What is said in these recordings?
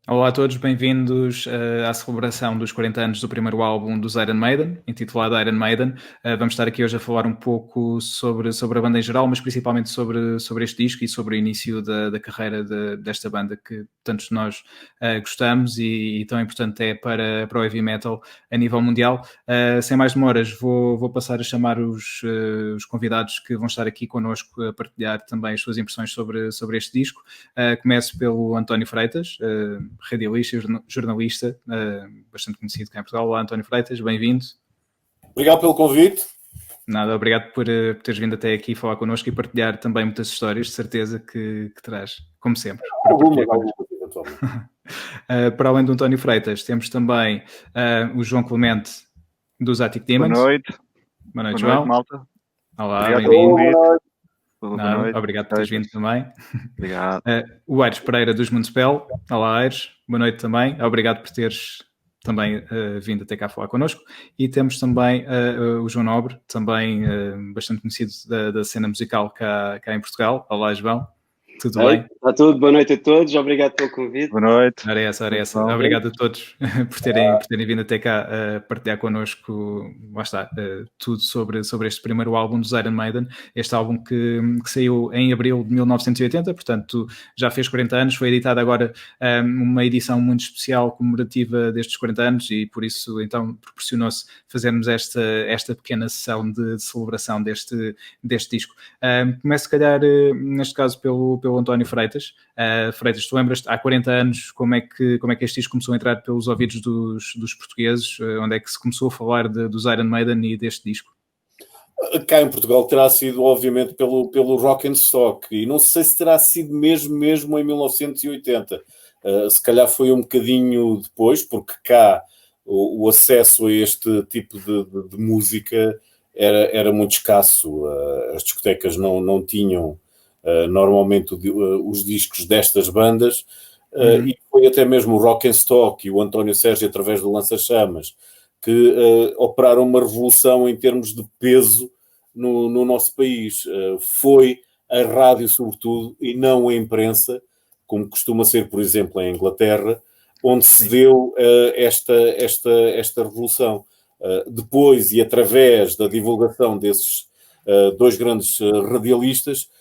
Olá a todos, bem-vindos à celebração dos 40 anos do primeiro álbum dos Iron Maiden, intitulado Iron Maiden. Vamos estar aqui hoje a falar um pouco sobre a banda em geral, mas principalmente sobre este disco e sobre o início da carreira desta banda que tantos de nós gostamos e tão importante é para o heavy metal a nível mundial. Sem mais demoras, vou passar a chamar os convidados que vão estar aqui connosco a partilhar também as suas impressões sobre este disco. Começo pelo António Freitas, radialista, jornalista, bastante conhecido cá em Portugal. Olá, António Freitas, bem-vindo. Obrigado pelo convite. Nada, obrigado por teres vindo até aqui falar connosco e partilhar também muitas histórias, de certeza que traz, como sempre. Algumas, eventualmente. Para além do António Freitas, temos também o João Clemente dos Attic Demons. Boa noite. Boa noite, João. João. Malta. Olá, bem-vindo. Nada, obrigado por teres vindo também. Obrigado. O Aires Pereira dos Municipal. Olá, Aires. Boa noite também. Obrigado por teres também vindo até cá falar connosco. E temos também o João Nobre, também bastante conhecido da cena musical cá em Portugal. Olá, João. Tudo bem? Está tudo. Boa noite a todos. Obrigado pelo convite. Boa noite. Era essa. Obrigado a todos por terem vindo até cá partilhar connosco, lá está, tudo sobre este primeiro álbum dos Iron Maiden. Este álbum que saiu em abril de 1980, portanto já fez 40 anos, foi editado agora uma edição muito especial comemorativa destes 40 anos e por isso então proporcionou-se fazermos esta pequena sessão de celebração deste disco. Começo se calhar neste caso pelo António Freitas. Freitas, tu lembras-te há 40 anos como é que este disco começou a entrar pelos ouvidos dos portugueses? Onde é que se começou a falar dos Iron Maiden e deste disco? Cá em Portugal terá sido obviamente pelo Rock and Stock e não sei se terá sido mesmo em 1980. Se calhar foi um bocadinho depois, porque cá o acesso a este tipo de música era muito escasso. As discotecas não tinham normalmente os discos destas bandas, e foi até mesmo o Rock and Stock e o António Sérgio através do Lança-Chamas que operaram uma revolução em termos de peso no nosso país. Foi a rádio sobretudo e não a imprensa, como costuma ser, por exemplo, em Inglaterra, onde se deu esta revolução. Depois e através da divulgação desses dois grandes radialistas,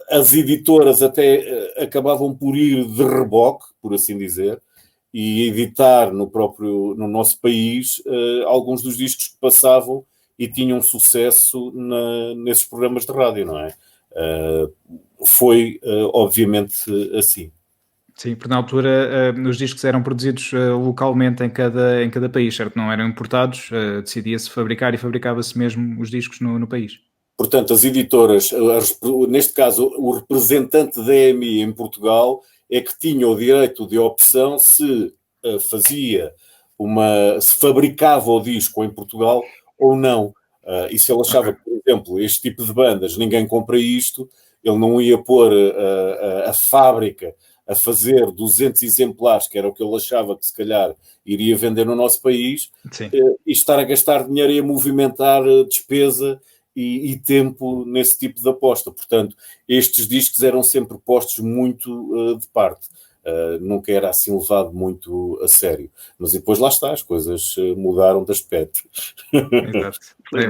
as editoras até acabavam por ir de reboque, por assim dizer, e editar no nosso país alguns dos discos que passavam e tinham sucesso nesses programas de rádio, não é? Foi obviamente assim. Sim, porque na altura os discos eram produzidos localmente em cada país, certo? Não eram importados, decidia-se fabricar e fabricava-se mesmo os discos no país. Portanto, as editoras, neste caso, o representante da EMI em Portugal é que tinha o direito de opção se se fabricava o disco em Portugal ou não. E se ele achava que, por exemplo, este tipo de bandas, ninguém compra isto, ele não ia pôr a fábrica a fazer 200 exemplares, que era o que ele achava que se calhar iria vender no nosso país, e estar a gastar dinheiro e a movimentar despesa e tempo nesse tipo de aposta. Portanto, estes discos eram sempre postos muito de parte. Nunca era assim levado muito a sério. Mas depois lá está, as coisas mudaram de aspecto. Exato.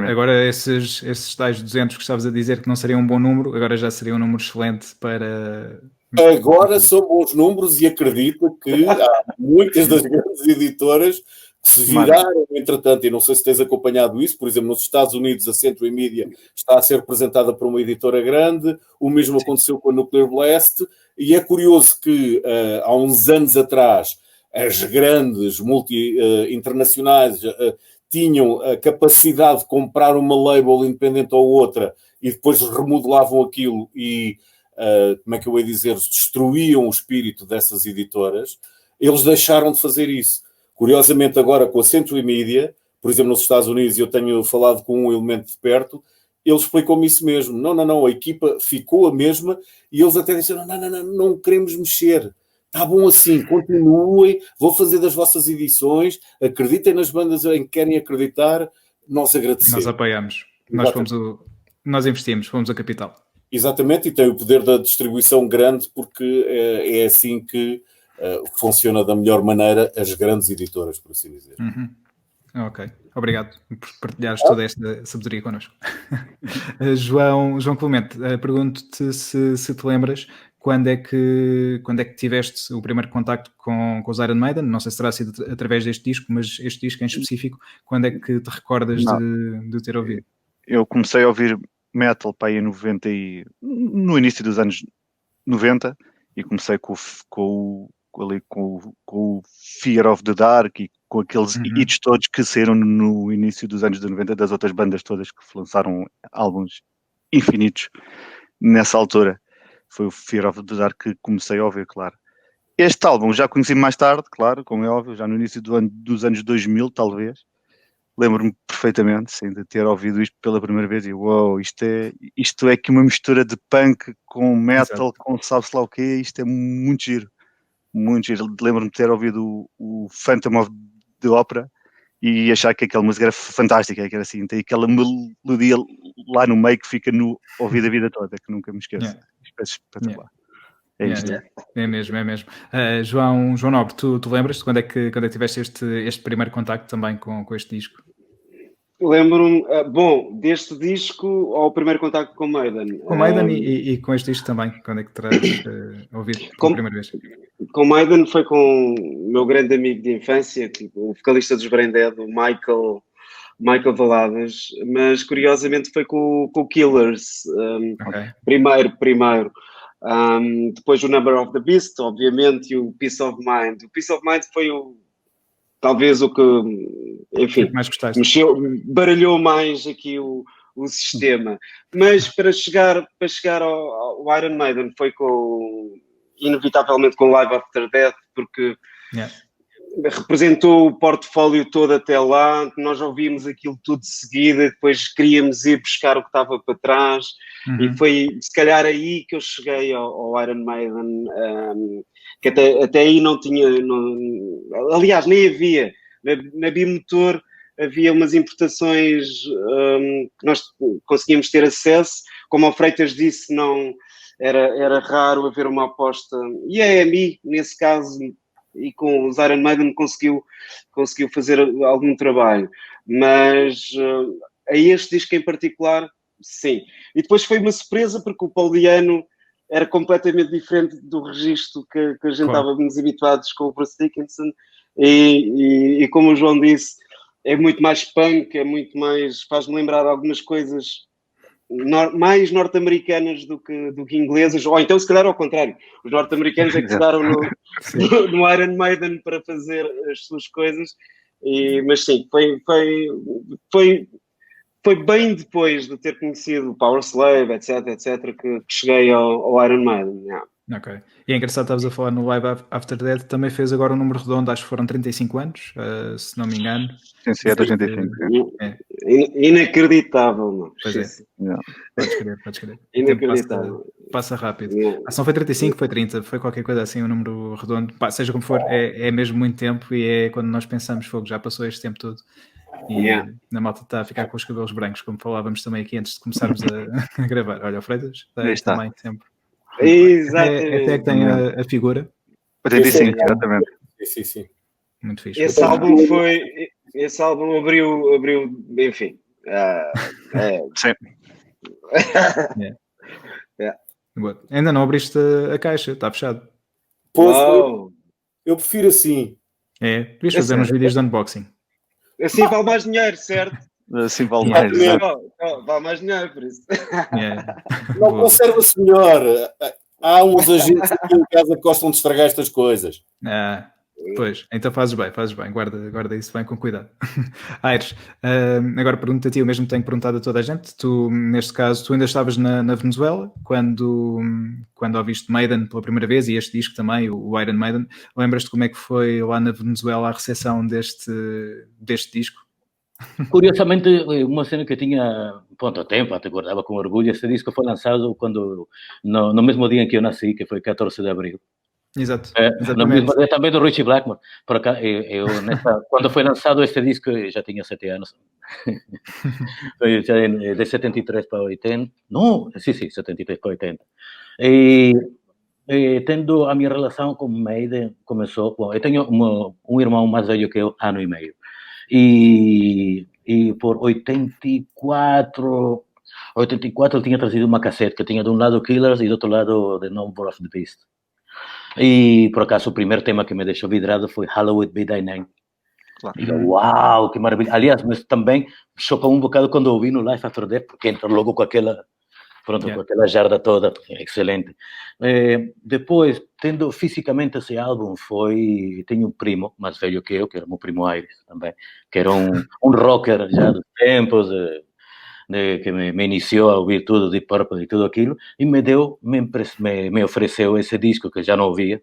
Agora esses tais 200 que estavas a dizer que não seria um bom número, agora já seria um número excelente para... Agora são bons números e acredito que há muitas das grandes editoras que se viraram, entretanto, e não sei se tens acompanhado isso, por exemplo, nos Estados Unidos a Century Media está a ser representada por uma editora grande, o mesmo aconteceu com a Nuclear Blast, e é curioso que há uns anos atrás as grandes internacionais tinham a capacidade de comprar uma label independente ou outra e depois remodelavam aquilo e, como é que eu ia dizer, destruíam o espírito dessas editoras. Eles deixaram de fazer isso. Curiosamente, agora com a Century Media, por exemplo, nos Estados Unidos, eu tenho falado com um elemento de perto, ele explicou-me isso mesmo. Não, a equipa ficou a mesma e eles até disseram, não queremos mexer. Está bom assim, continuem, vão fazer das vossas edições, acreditem nas bandas em que querem acreditar, nós agradecemos. Nós apoiamos. Nós investimos, fomos a capital. Exatamente, e tem o poder da distribuição grande, porque é assim que funciona da melhor maneira as grandes editoras, por assim dizer. Ok, obrigado por partilhares toda esta sabedoria connosco. João Clemente, pergunto-te se te lembras quando é que tiveste o primeiro contacto com os Iron Maiden. Não sei se terá sido através deste disco, mas este disco em específico, quando é que te recordas de ter ouvido? Eu comecei a ouvir metal para aí no início dos anos 90 e comecei com o Fear of the Dark e com aqueles hits todos que saíram no início dos anos 90 das outras bandas todas que lançaram álbuns infinitos nessa altura. Foi o Fear of the Dark que comecei a ouvir, claro. Este álbum já conheci mais tarde, claro, como é óbvio, já no início dos anos 2000, talvez. Lembro-me perfeitamente, sim, de ter ouvido isto pela primeira vez e uau, isto é que uma mistura de punk com metal, exato, com sabe-se lá o quê, isto é muito giro. Muito giro. Lembro-me de ter ouvido o Phantom of the Opera e achar que aquela música era fantástica, que era assim, tem aquela melodia lá no meio que fica no ouvido a vida toda, que nunca me esqueço. Yeah. Espetacular. Yeah. É mesmo. João Nobre, tu lembras-te quando é que tiveste este primeiro contacto também com este disco? Lembro-me, deste disco ou o primeiro contacto com Maiden? Com Maiden e com este disco também, quando é que terás ouvido pela primeira vez? Com Maiden foi com o meu grande amigo de infância, o vocalista dos Brain Dead, o Michael Valadas, mas curiosamente foi com o Killers, okay. Primeiro. Depois o Number of the Beast, obviamente, e o Peace of Mind. O Peace of Mind foi talvez o que, enfim, baralhou mais aqui o sistema. Mas para chegar ao Iron Maiden foi inevitavelmente com Live After Death, porque representou o portfólio todo até lá, nós ouvimos aquilo tudo de seguida, depois queríamos ir buscar o que estava para trás, e foi se calhar aí que eu cheguei ao Iron Maiden, que até aí não tinha, aliás, nem havia, na Bimotor havia umas importações que nós conseguíamos ter acesso, como o Freitas disse, não era raro haver uma aposta, e a EMI, nesse caso, e com os Iron Maiden conseguiu fazer algum trabalho, mas a este disco em particular, sim. E depois foi uma surpresa porque o Pauliano era completamente diferente do registro que a gente estávamos habituados com o Bruce Dickinson e como o João disse, é muito mais punk, é muito mais, faz-me lembrar algumas coisas mais norte-americanas do que inglesas, ou então se calhar ao contrário, os norte-americanos é que se deram no Iron Maiden para fazer as suas coisas, mas sim, foi bem depois de ter conhecido o Powerslave, etc, que cheguei ao Iron Maiden. Yeah. Ok. E é engraçado, estavas a falar no Live After Death, também fez agora um número redondo, acho que foram 35 anos, se não me engano. Sim, é 35. Inacreditável, mano. Pois é. Podes crer. Inacreditável. Passa rápido. Se não foi 35, foi 30, foi qualquer coisa assim, um número redondo. Seja como for, é mesmo muito tempo e é quando nós pensamos, fogo, já passou este tempo todo. E na malta está a ficar com os cabelos brancos, como falávamos também aqui antes de começarmos a gravar. Olha, o Freitas está também sempre. Exatamente. Até que tem a figura. 85, exatamente. Sim. Muito fixe. Esse álbum abriu, enfim. Sim. Ainda não abriste a caixa, está fechado. Eu prefiro assim. Devias fazer uns vídeos de unboxing. Assim vale mais dinheiro, certo? Assim vale mais. Vale mais dinheiro, por isso. Não conserva-se melhor. Há uns agentes aqui em casa que gostam de estragar estas coisas. Pois, então fazes bem, guarda isso bem com cuidado. Aires, agora pergunto a ti, eu mesmo tenho perguntado a toda a gente, tu, neste caso, tu ainda estavas na Venezuela, quando ouviste Maiden pela primeira vez, e este disco também, o Iron Maiden, lembras-te como é que foi lá na Venezuela a recepção deste disco? Curiosamente, uma cena que tinha há tempo, até guardava com orgulho, esse disco foi lançado no mesmo dia em que eu nasci, que foi 14 de abril. Exato. No mesmo dia também do Richie Blackmore. Por acá, quando foi lançado este disco, eu já tinha 7 anos. Foi de 73 para 80. Não, sim, 73 para 80. E tendo a minha relação com Maiden, começou... Bom, eu tenho um irmão mais velho que eu, ano e meio. E por 84 ele tinha trazido uma cassete que tinha de um lado Killers e do outro lado The Number of the Beast. E, por acaso, o primeiro tema que me deixou vidrado foi Hallowed Be Thy Name. Claro. E eu, uau, que maravilha. Aliás, mas também chocou um bocado quando ouvi no Life After Death, porque entra logo com aquela... Pronto, com aquela jarda toda, excelente. Depois, tendo fisicamente esse álbum, tenho um primo mais velho que eu, que era o meu primo Aires também, que era um rocker já dos tempos, que me iniciou a ouvir tudo, Deep Purple e tudo aquilo, e me ofereceu esse disco que já não ouvia.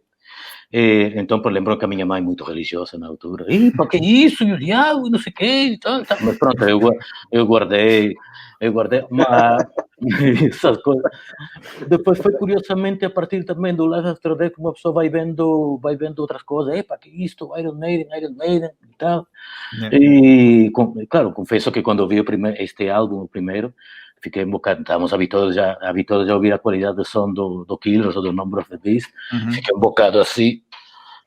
Então, lembrou que a minha mãe, muito religiosa na altura, para que isso, e o diabo, e não sei o quê, mas pronto, eu guardei, mas essas coisas. Depois foi curiosamente a partir também do Life After Death que uma pessoa vai vendo outras coisas, para que isto, Iron Maiden e tal. E, claro, confesso que quando ouvi este álbum, o primeiro, fiquei um bocado, estávamos habituados já a ouvir a qualidade de som do Killers ou do Number of the Beast, fiquei um bocado assim,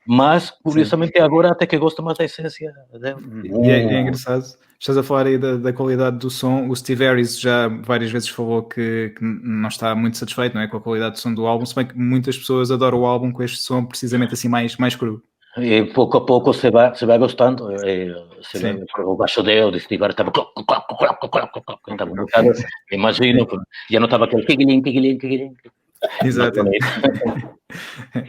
mas curiosamente agora até que gosto mais da essência dele. E é engraçado, estás a falar aí da qualidade do som. O Steve Harris já várias vezes falou que não está muito satisfeito, não é, com a qualidade do som do álbum, se bem que muitas pessoas adoram o álbum com este som precisamente assim mais cru. E pouco a pouco se vai gostando. O baixo de Steve Harris estava um bocado, imagino, já não estava aquele tigilin. Exato.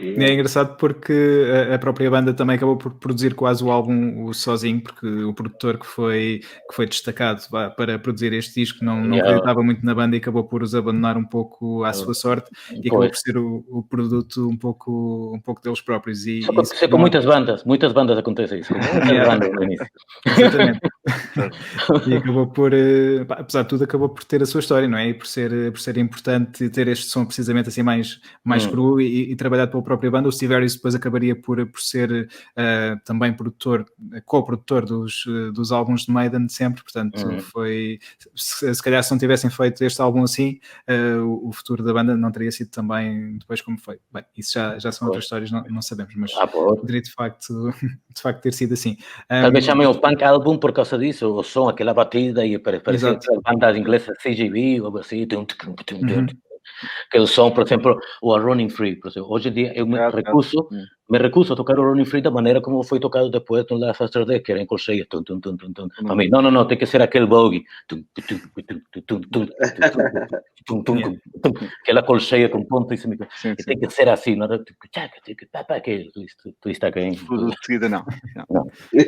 E é engraçado porque a própria banda também acabou por produzir quase o álbum sozinho, porque o produtor que foi destacado para produzir este disco não acreditava muito na banda e acabou por os abandonar um pouco à sua sorte e acabou por ser o produto um pouco deles próprios. Com muitas bandas acontece isso. Muitas bandas no início. Exatamente. E acabou por, apesar de tudo, acabou por ter a sua história, não é? E por ser importante ter este som precisamente assim mais cru e trabalhado pela própria banda. O Steve Harris depois acabaria por ser também co-produtor dos álbuns de Maiden sempre, portanto foi, se calhar se não tivessem feito este álbum assim, o futuro da banda não teria sido também depois como foi. Bem, isso já são outras histórias, não sabemos, mas poderia de facto ter sido assim. Talvez chamem o punk álbum por causa disso, o som, aquela batida e parece aquelas bandas inglesas CGB ou assim, aquele som, por exemplo, o A Running Free, por exemplo. Hoje em dia eu me recuso a tocar o Running Free da maneira como foi tocado depois no Last After Death, que era em colcheia. Para mim, não, tem que ser aquele boogie. Aquela colcheia com ponto e semicolcheia. Tem que ser assim, não é? Tu está aqui. Tudo de seguida, não. E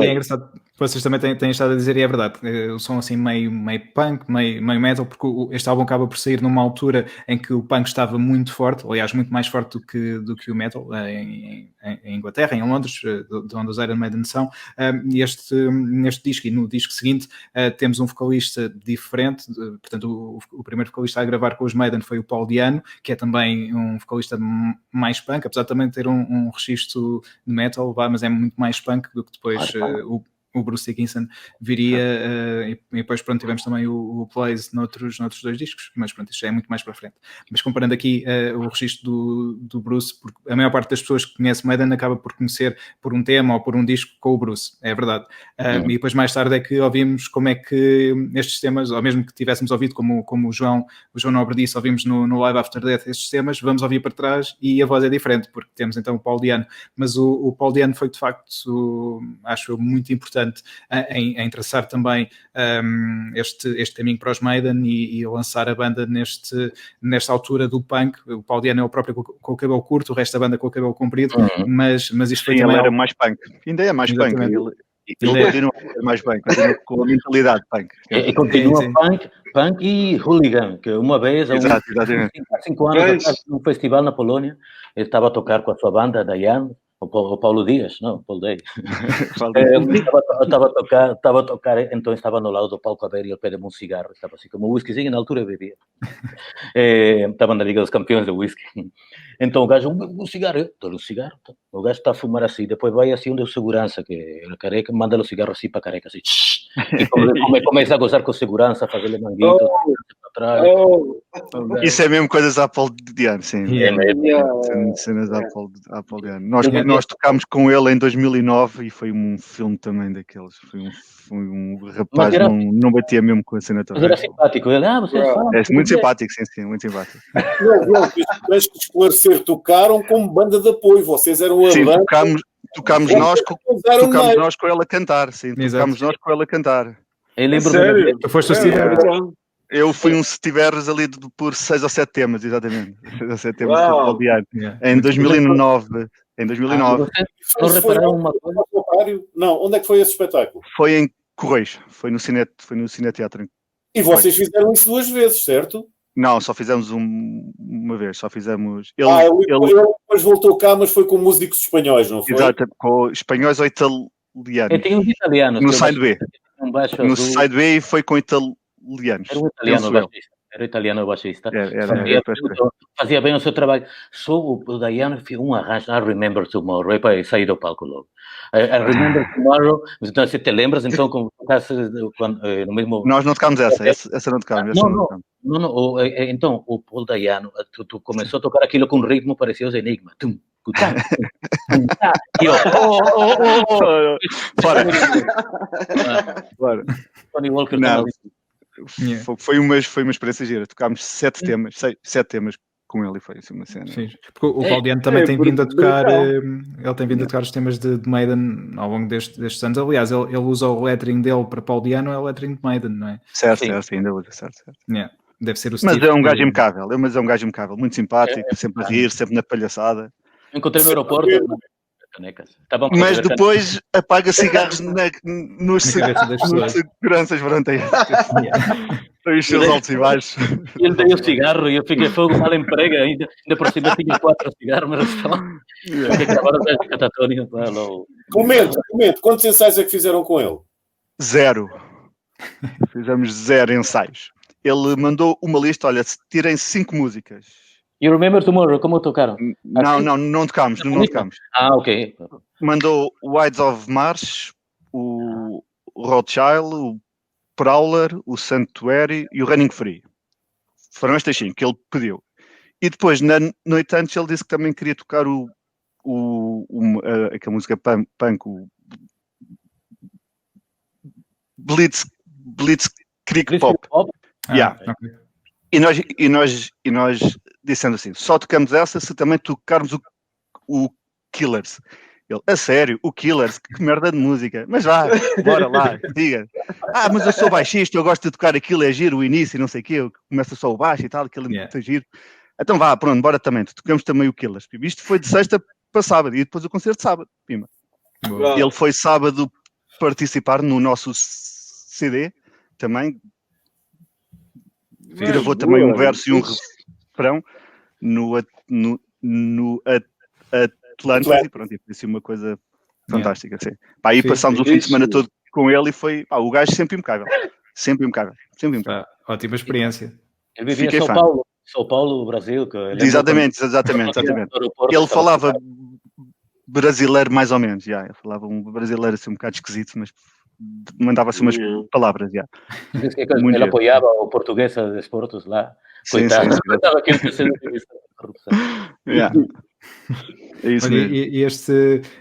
é engraçado, vocês também têm estado a dizer, e é verdade, o som assim meio punk, meio metal, porque este álbum acaba por sair numa altura em que o punk estava muito forte, aliás, muito mais forte do que o metal, em Inglaterra, em Londres, de onde os Iron Maiden são. Neste disco e no disco seguinte temos um vocalista diferente, portanto o primeiro vocalista a gravar com os Maiden foi o Paul Di'Anno, que é também um vocalista mais punk, apesar de também ter um registro de metal, mas é muito mais punk do que depois o Bruce Dickinson viria e depois pronto, tivemos também o Blaze noutros dois discos, mas pronto, isto já é muito mais para a frente. Mas comparando aqui o registro do Bruce, porque a maior parte das pessoas que conhece Maiden acaba por conhecer por um tema ou por um disco com o Bruce, é verdade. E depois mais tarde é que ouvimos como é que estes temas, ou mesmo que tivéssemos ouvido, como o João Nobre disse, ouvimos no Live After Death estes temas, vamos ouvir para trás e a voz é diferente, porque temos então o Paul Di'Anno, mas o Paul Di'Anno foi de facto, acho eu, muito importante em traçar também este caminho para os Maiden e lançar a banda nesta altura do punk. O Paul Di'Anno é o próprio com o cabelo curto, o resto da banda com o cabelo comprido, mas isto foi também... Ele era mais punk, ainda é mais punk. Ele continua a ser mais punk, continua com a mentalidade punk. E continua punk e hooligan, que uma vez, há 5 anos atrás, num festival na Polónia, ele estava a tocar com a sua banda, Diane, o Paulo Dias, não, Paulo Day. Estava a tocar, então estava no lado do palco a ver e ele pede-me um cigarro, estava assim como um whiskyzinho, na altura eu bebia. Estava na Liga dos Campeões de whisky. Então o gajo, um cigarro, eu dou-lhe um cigarro. Então. O gajo está a fumar assim, depois vai assim onde o segurança, que é careca, manda-lhe o cigarro assim para a careca, assim. E começa a gozar com o segurança, a fazer-lhe manguito, para trás. Isso é mesmo coisas apoldiano, sim. Cenas apoldiano. Nós tocámos com ele em 2009 e foi um filme também daqueles. Foi um rapaz, não batia mesmo com a cena toda. Mas era simpático. Ele, você é fã. É muito simpático, sim, muito simpático. Tens que esclarecer, tocaram como banda de apoio, vocês eram a sim, banda. Tocámos nós com ela a cantar, sim. Tocámos nós com ela a cantar. Eu lembro sério? Tu foste o Steve Harris? Eu fui um Steve Harris ali por 6 ou 7 temas, exatamente. 6 ou 7 temas do Diário. Em 2009. Não repararam uma coisa? Não, onde é que foi esse espetáculo? Foi em Correios, foi no Cineteatro. E vocês fizeram isso 2 vezes, certo? Não, só fizemos uma vez, só fizemos... Ele depois voltou cá, mas foi com músicos espanhóis, não foi? Exato, com espanhóis ou italianos. Eu tenho uns italianos. No Side B. No Side B e foi com italianos. Era o italiano baixista. Fazia bem o seu trabalho. Só o Diano fez um arranjo, I Remember Tomorrow, é para sair do palco logo. I Remember Tomorrow, então se te lembras, então como no mesmo... Nós não tocámos essa não tocámos. Não, então o Paul Diano, tu começou a tocar aquilo com um ritmo parecido aos Enigma. E eu, Fora. Tony Walker foi uma experiência gira. Tocámos 7 temas com ele e foi assim uma cena. Sim, porque o Pauliano também tem vindo a tocar, ele tem vindo a tocar os temas de Maiden ao longo destes anos. Aliás, ele usa o lettering dele para Pauliano, é o lettering de Maiden, não é? Certo, ainda usa, certo. Yeah. Deve ser o Steve. Mas é um gajo impecável, muito simpático, sempre a rir, sempre na palhaçada. Encontrei no aeroporto. Mas depois apaga cigarros nos seguranças fronteiras. Foi os seus altos e baixos. Ele deu o cigarro e eu fiquei fogo, mal emprego ainda por cima tinha 4 cigarros, mas estavam. Acabaram de catatónico. Comente, quantos ensaios é que fizeram com ele? 0. Fizemos 0 ensaios. Ele mandou uma lista, olha, tirem 5 músicas. You Remember Tomorrow, como tocaram? Não tocámos. Ok. Mandou o Ides of March, o Rothschild, o Prowler, o Sanctuary e o Running Free. Foram estas 5 que ele pediu. E depois, na noite antes, ele disse que também queria tocar aquela música punk, o Blitzkrieg Pop. Okay. E nós dissendo assim, só tocamos essa se também tocarmos o Killers. Ele, a sério, o Killers, que merda de música. Mas vá, bora lá, diga. Mas eu sou baixista, eu gosto de tocar aquilo, é giro, o início e não sei o quê, começa só o baixo e tal, aquilo é muito giro. Então vá, pronto, bora também, tocamos também o Killers. Isto foi de sexta para sábado, e depois o concerto de sábado. Pima. Ele foi sábado participar no nosso CD, também. Gravou também um verso e um refrão no Atlanta e pronto, foi assim uma coisa fantástica. Assim. Aí passámos o fim de semana todo com ele e foi o gajo sempre impecável. Ótima experiência. Ele vivia em São Paulo, Brasil. Exatamente. Ele falava brasileiro mais ou menos, ele falava um brasileiro assim um bocado esquisito, mas mandava-se umas palavras, Ele apoiava o Portuguesa de Esportes lá. Coitado, estava aqui pensando em corrupção. É isso mesmo. E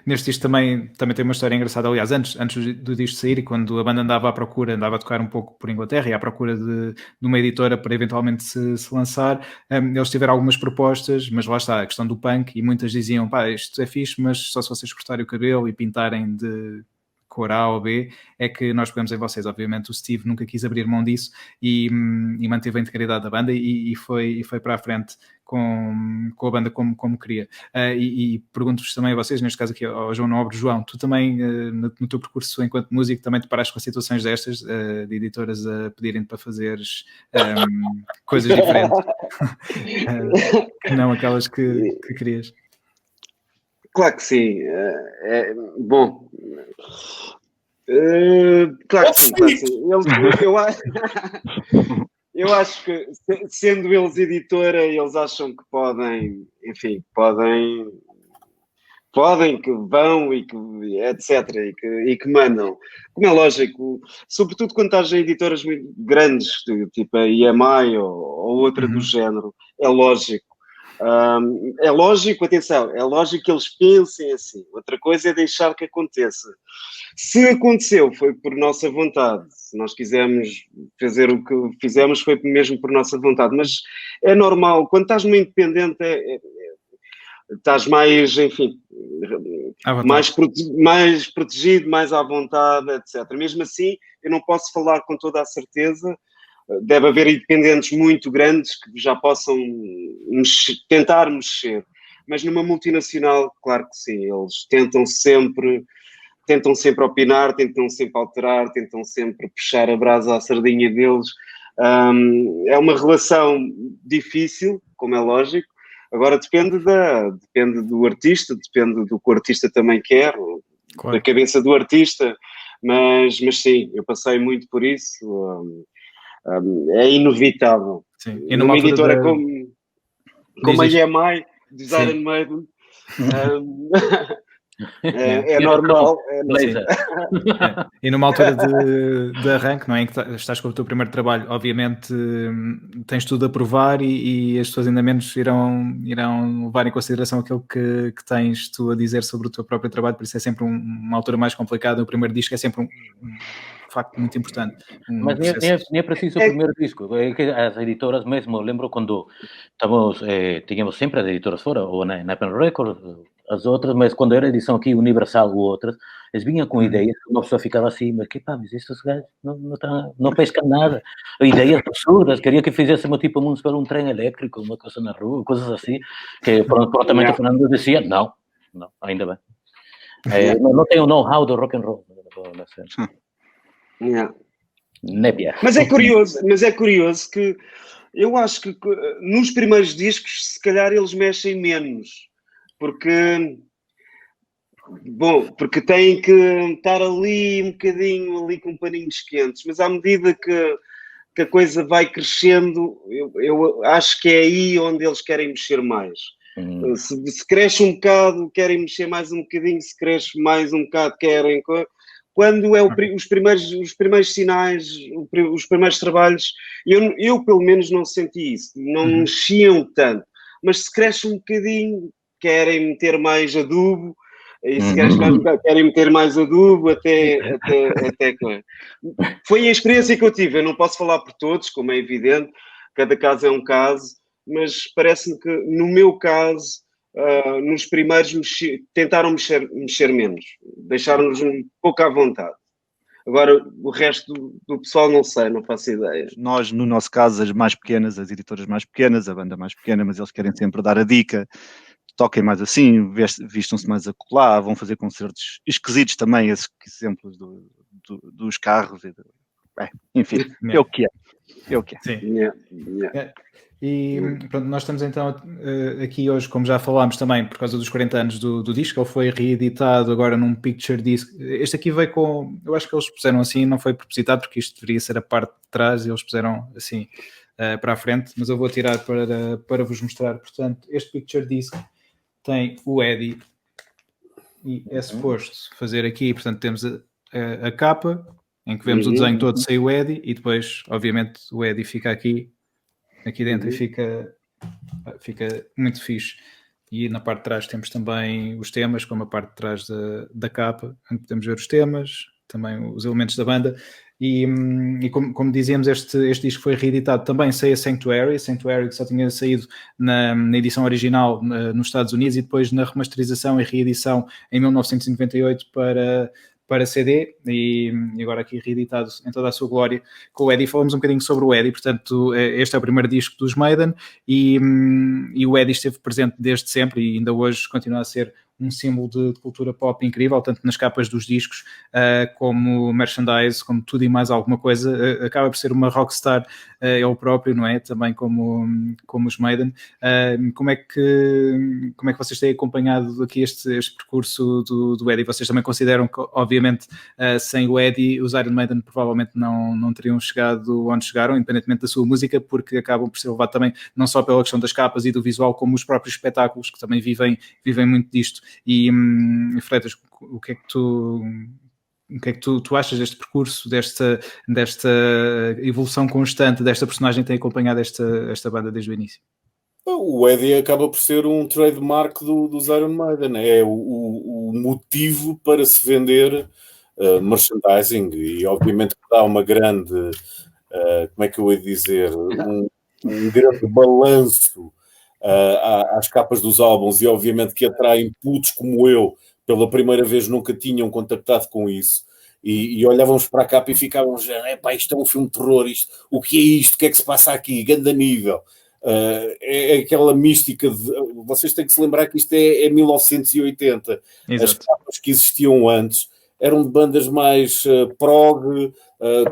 neste disco também tem uma história engraçada. Aliás, antes do disco sair, e quando a banda andava a tocar um pouco por Inglaterra e à procura de uma editora para eventualmente se lançar, eles tiveram algumas propostas, mas lá está, a questão do punk, e muitas diziam, isto é fixe, mas só se vocês cortarem o cabelo e pintarem de cor A ou B, é que nós pegamos em vocês. Obviamente o Steve nunca quis abrir mão disso e manteve a integridade da banda e foi para a frente com a banda como queria. E pergunto-vos também a vocês, neste caso aqui ao João Nobre. João, tu também no teu percurso enquanto músico também te paraste com situações destas, de editoras a pedirem para fazeres coisas diferentes que não aquelas que querias? Claro que sim. Bom. Claro que sim. eu acho que, sendo eles editora, eles acham que podem, enfim, podem, que vão e que etc. e que mandam. Como é lógico, sobretudo quando estás em editoras muito grandes, tipo a EMI ou outra do género, é lógico. É lógico, atenção, é lógico que eles pensem assim. Outra coisa é deixar que aconteça. Se aconteceu, foi por nossa vontade. Se nós quisemos fazer o que fizemos, foi mesmo por nossa vontade. Mas é normal, quando estás no independente, estás mais, enfim, mais protegido, mais à vontade, etc. Mesmo assim, eu não posso falar com toda a certeza. Deve haver independentes muito grandes que já possam tentar mexer. Mas numa multinacional, claro que sim, eles tentam sempre opinar, tentam sempre alterar, tentam sempre puxar a brasa à sardinha deles. É uma relação difícil, como é lógico. Agora depende do artista, depende do que o artista também quer, claro, da cabeça do artista, mas sim, eu passei muito por isso, é inevitável. Sim. E numa editora como a EMI, dos Iron Maiden, é normal. E numa altura de arranque, não é? Em que estás com o teu primeiro trabalho, obviamente tens tudo a provar e as pessoas ainda menos irão levar em consideração aquilo que tens tu a dizer sobre o teu próprio trabalho, por isso é sempre uma altura mais complicada. O primeiro disco é sempre um facto muito importante. Mas nem é preciso o primeiro disco. É que as editoras mesmo, eu lembro quando tínhamos sempre as editoras fora, ou na Pen Records, as outras, mas quando era edição aqui Universal ou outras, eles vinham com ideias, uma pessoa ficava assim, mas mas estes gajos não pescam nada. Ideias absurdas, queria que fizéssemos tipo um trem elétrico, uma coisa na rua, coisas assim, que prontamente o Fernando dizia, não, ainda bem. Não tenho know-how do rock and roll. Nébia. Mas é curioso que eu acho que nos primeiros discos se calhar eles mexem menos, porque têm que estar ali um bocadinho ali com paninhos quentes, mas à medida que a coisa vai crescendo, eu acho que é aí onde eles querem mexer mais. Se cresce um bocado, querem mexer mais um bocadinho, se cresce mais um bocado, querem... Quando é os primeiros sinais, os primeiros trabalhos, eu pelo menos não senti isso, não mexiam tanto, mas se cresce um bocadinho, querem meter mais adubo, e se cresce mais um bocado, querem meter mais adubo, até. Foi a experiência que eu tive, eu não posso falar por todos, como é evidente, cada caso é um caso, mas parece-me que no meu caso, nos primeiros tentaram mexer menos, deixaram-nos um pouco à vontade. Agora, o resto do pessoal não sei, não faço ideia. Nós, no nosso caso, as editoras mais pequenas, a banda mais pequena, mas eles querem sempre dar a dica, toquem mais assim, vistam-se mais a colar, vão fazer concertos esquisitos também, esses exemplos dos carros. Enfim, é o que é. É o que é. Sim. E pronto, nós estamos então aqui hoje, como já falámos também, por causa dos 40 anos do disco. Ele foi reeditado agora num picture disc. Este aqui veio com, eu acho que eles puseram assim, não foi propositado, porque isto deveria ser a parte de trás e eles puseram assim para a frente, mas eu vou tirar para vos mostrar. Portanto, este picture disc tem o Eddie e é suposto fazer aqui, portanto temos a capa em que vemos o desenho todo sem o Eddie e depois, obviamente, o Eddie fica aqui dentro e fica muito fixe. E na parte de trás temos também os temas, como a parte de trás da capa, onde podemos ver os temas, também os elementos da banda. E como dizíamos, este disco foi reeditado também sem a Sanctuary que só tinha saído na edição original nos Estados Unidos e depois na remasterização e reedição em 1998 para CD e agora aqui reeditado em toda a sua glória com o Eddie. Falamos um bocadinho sobre o Eddie, portanto este é o primeiro disco dos Maiden e o Eddie esteve presente desde sempre e ainda hoje continua a ser um símbolo de cultura pop incrível, tanto nas capas dos discos como merchandise, como tudo e mais alguma coisa. Acaba por ser uma rockstar ele próprio, não é? Também como os Maiden. Como é que vocês têm acompanhado aqui este percurso do Eddie? Vocês também consideram que, obviamente, sem o Eddie, os Iron Maiden provavelmente não teriam chegado onde chegaram, independentemente da sua música, porque acabam por ser levados também, não só pela questão das capas e do visual, como os próprios espetáculos, que também vivem muito disto. E Freitas, o que é que tu achas deste percurso, desta evolução constante desta personagem que tem acompanhado esta banda desde o início? O Eddie acaba por ser um trademark dos Iron Maiden, é o motivo para se vender merchandising, e obviamente que dá uma grande, como é que eu ia dizer, um grande balanço às capas dos álbuns, e obviamente que atrai putos como eu, pela primeira vez nunca tinham contactado com isso, e olhávamos para a capa e ficávamos, isto é um filme de terror, o que é isto, o que é que se passa aqui, grande nível. É aquela mística vocês têm que se lembrar que isto é 1980. Exato. As capas que existiam antes eram de bandas mais prog,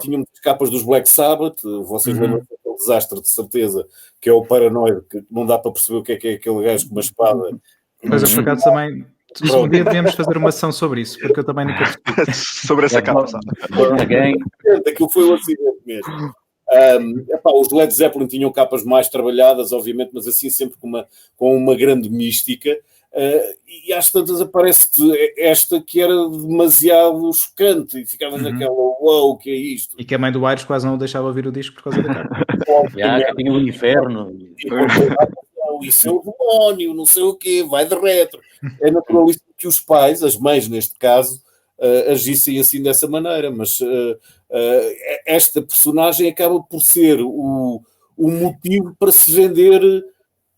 tinham as capas dos Black Sabbath, vocês lembram daquele desastre, de certeza, que é o Paranoid, que não dá para perceber o que é aquele gajo com uma espada. Mas eu, por acaso, também um dia devemos fazer uma sessão sobre isso, porque eu também nunca percebi. Sobre essa capa, sabe? Aquilo foi um acidente mesmo. Os Led Zeppelin tinham capas mais trabalhadas, obviamente, mas assim sempre com uma grande mística, e às tantas aparece-te esta que era demasiado chocante, e ficavas naquela, o que é isto? E que a mãe do Aires quase não o deixava ouvir o disco por causa da capa. Que tinha o inferno. Isso é o demónio, não sei o quê, vai de retro. É naturalíssimo que os pais, as mães neste caso, agissem assim dessa maneira, mas esta personagem acaba por ser o motivo para se vender.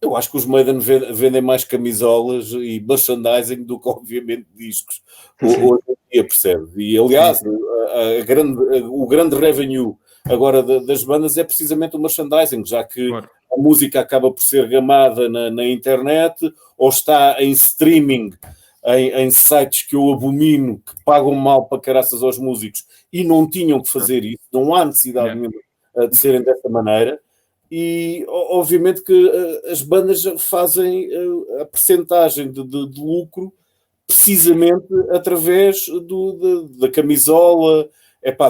Eu acho que os Maiden vendem mais camisolas e merchandising do que, obviamente, discos. Hoje em dia, percebe? E, aliás, o grande revenue agora das bandas é precisamente o merchandising, já que a música acaba por ser gamada na internet ou está em streaming, em sites que eu abomino, que pagam mal para caraças aos músicos e não tinham que fazer isso, não há necessidade nenhuma de serem dessa maneira. E obviamente que as bandas fazem a percentagem de lucro precisamente através da camisola,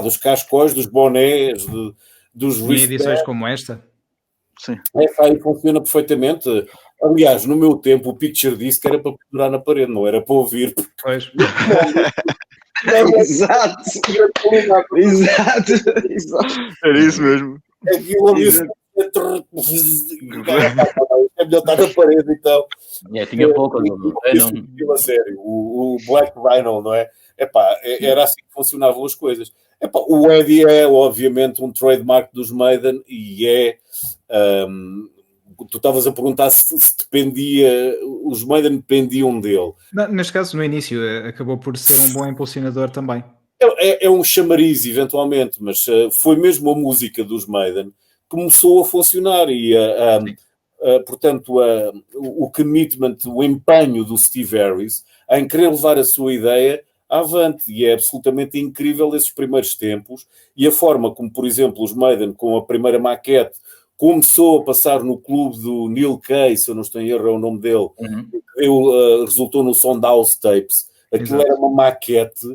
dos cascóis, dos bonés, dos wristbands. Em edições como esta? Sim. Aí funciona perfeitamente. Aliás, no meu tempo o Picture Disc era para pendurar na parede, não era para ouvir. Pois. Exato. Era isso mesmo. Aquilo é melhor estar na parede, então. Tinha pouco. A sério, o Black Vinyl, não é? Era assim que funcionavam as coisas. O Eddie é, obviamente, um trademark dos Maiden e tu estavas a perguntar se dependia, os Maiden dependiam dele. Neste caso, no início, acabou por ser um bom impulsionador também. É um chamariz, eventualmente, mas foi mesmo a música dos Maiden que começou a funcionar e, portanto, o commitment, o empenho do Steve Harris em querer levar a sua ideia avante, e é absolutamente incrível esses primeiros tempos e a forma como, por exemplo, os Maiden, com a primeira maquete, começou a passar no clube do Neil Kay, se eu não estou em erro é o nome dele, resultou no Soundhouse Tapes. Aquilo era uma maquete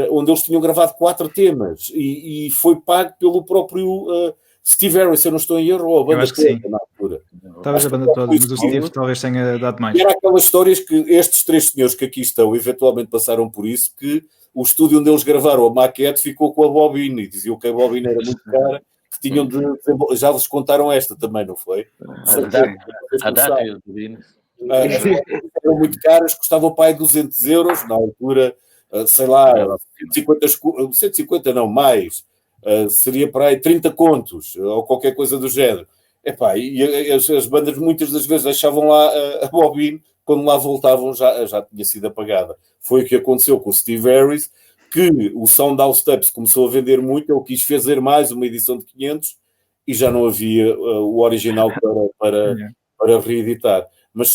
onde eles tinham gravado 4 temas e foi pago pelo próprio Steve Harris, se eu não estou em erro, ou a banda toda na altura. Talvez a banda toda, mas o Steve talvez tenha dado mais. E era aquelas histórias que estes 3 senhores que aqui estão eventualmente passaram por isso, que o estúdio onde eles gravaram a maquete ficou com a bobina e diziam que a bobina era muito cara, que tinham de já vos contaram esta também, não foi? A data e as bobinas. Eram muito caras, custavam para aí 200 euros na altura, sei lá, 150 não, mais, seria para aí 30 contos ou qualquer coisa do género. E as bandas muitas das vezes deixavam lá a bobina, quando lá voltavam já tinha sido apagada. Foi o que aconteceu com o Steve Harris, que o Soundhouse Tapes começou a vender muito, ele quis fazer mais uma edição de 500 e já não havia o original para reeditar. Mas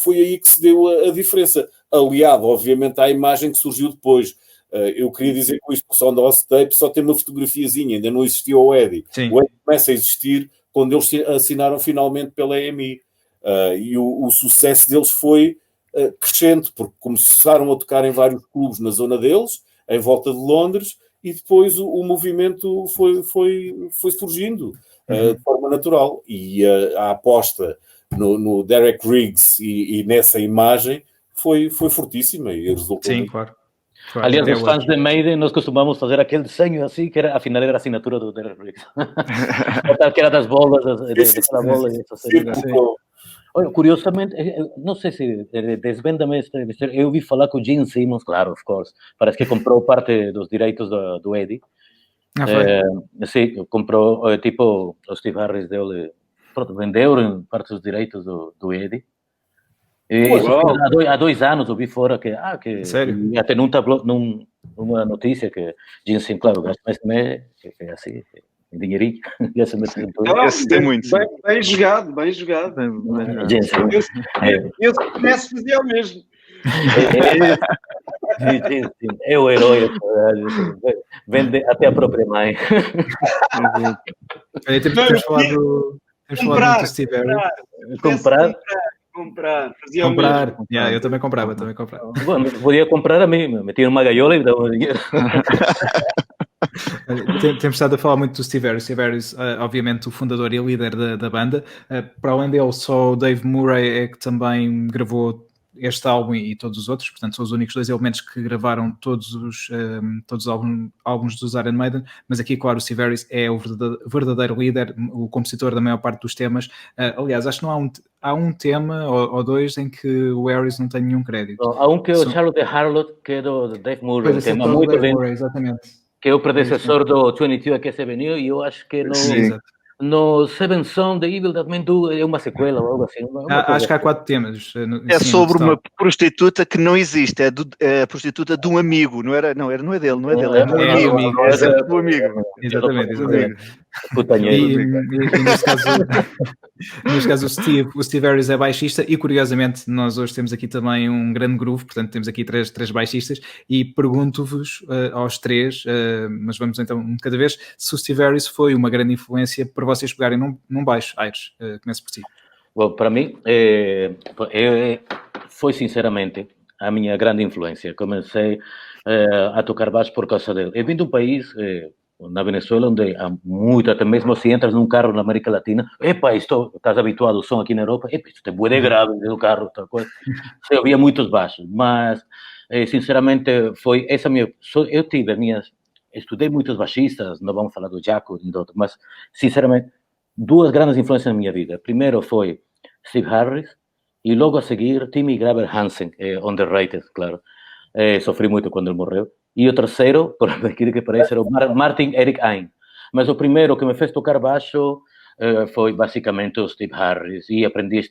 foi aí que se deu a diferença. aliado, obviamente, à imagem que surgiu depois. Eu queria dizer com isto, que o Sound of Tape só tem uma fotografiazinha, ainda não existia o Eddie. Sim. O Eddie começa a existir quando eles assinaram finalmente pela EMI. E o sucesso deles foi crescente, porque começaram a tocar em vários clubes na zona deles, em volta de Londres, e depois o movimento foi surgindo de forma natural. E a aposta no Derek Riggs e nessa imagem foi fortíssima e resultou. Sim, claro. Aliás, os fãs de Maiden, nós costumamos fazer aquele desenho assim, que era, afinal era a assinatura do Derek Riggs. Que era das bolas, daquela bola. Olha, curiosamente, não sei se desvenda-me esta história. Eu ouvi falar que o Gene Simmons, claro, of course, parece que comprou parte dos direitos do Eddie. Sim, comprou, tipo, o Steve Harris dele, pronto, vendeu parte dos direitos do Eddie. Há 2 anos ouvi fora que até num tablo, numa notícia que Gene Simmons, claro, gasta mais também, que é assim, dinheirinho. Esse tem muito. Bem jogado. Eu se pudesse fazer o mesmo. É o herói, vende até a própria mãe. Temos falado muito do Steve Harris. Comprar. Eu também comprava. Bom, podia comprar a mim, metia numa gaiola e dava o dinheiro. Temos estado a falar muito do Steve Harris. Steve Harris, obviamente, o fundador e líder da banda. Para além dele, só o Dave Murray é que também gravou este álbum e todos os outros, portanto são os únicos 2 elementos que gravaram todos os álbuns dos Iron Maiden, mas aqui, claro, o Steve Harris é o verdadeiro líder, o compositor da maior parte dos temas. Aliás, acho que não há um tema ou 2 em que o Harris não tem nenhum crédito. Há um que é o Charlotte the Harlot, que é do Dave Murray, um tema muito Dave Murray, exatamente. Que é o predecessor do 22 que se veio, e eu acho que no Seven Son The Evil That Men Do é uma sequela ou algo assim. Acho que há 4 temas. Sobre uma prostituta que não existe, é a prostituta de um amigo, não é dele, é de um amigo. É do amigo. Exatamente. E neste caso o Steve Harris é baixista e, curiosamente, nós hoje temos aqui também um grande groove, portanto temos aqui três baixistas, e pergunto-vos aos 3, mas vamos então um de cada vez, se o Steve Harris foi uma grande influência para vocês pegarem num baixo. Aires, comece por si. Bom, para mim, foi sinceramente a minha grande influência. Comecei a tocar baixo por causa dele. Eu vim de um país, na Venezuela, onde há muito, até mesmo se entras num carro na América Latina, estás habituado ao som aqui na Europa, isto é bué de grave no carro, tal coisa. Eu ouvia muitos baixos, mas, sinceramente, foi essa minha... Eu tive estudei muitos baixistas, não vamos falar do Jaco, mas, sinceramente, 2 grandes influências na minha vida. Primeiro foi Steve Harris e logo a seguir Timmy Graver Hansen, underrated, claro. Sofri muito quando ele morreu. E o terceiro, por aquilo que parece, era o Martin Eric Ain. Mas o primeiro que me fez tocar baixo foi basicamente o Steve Harris. E aprendi,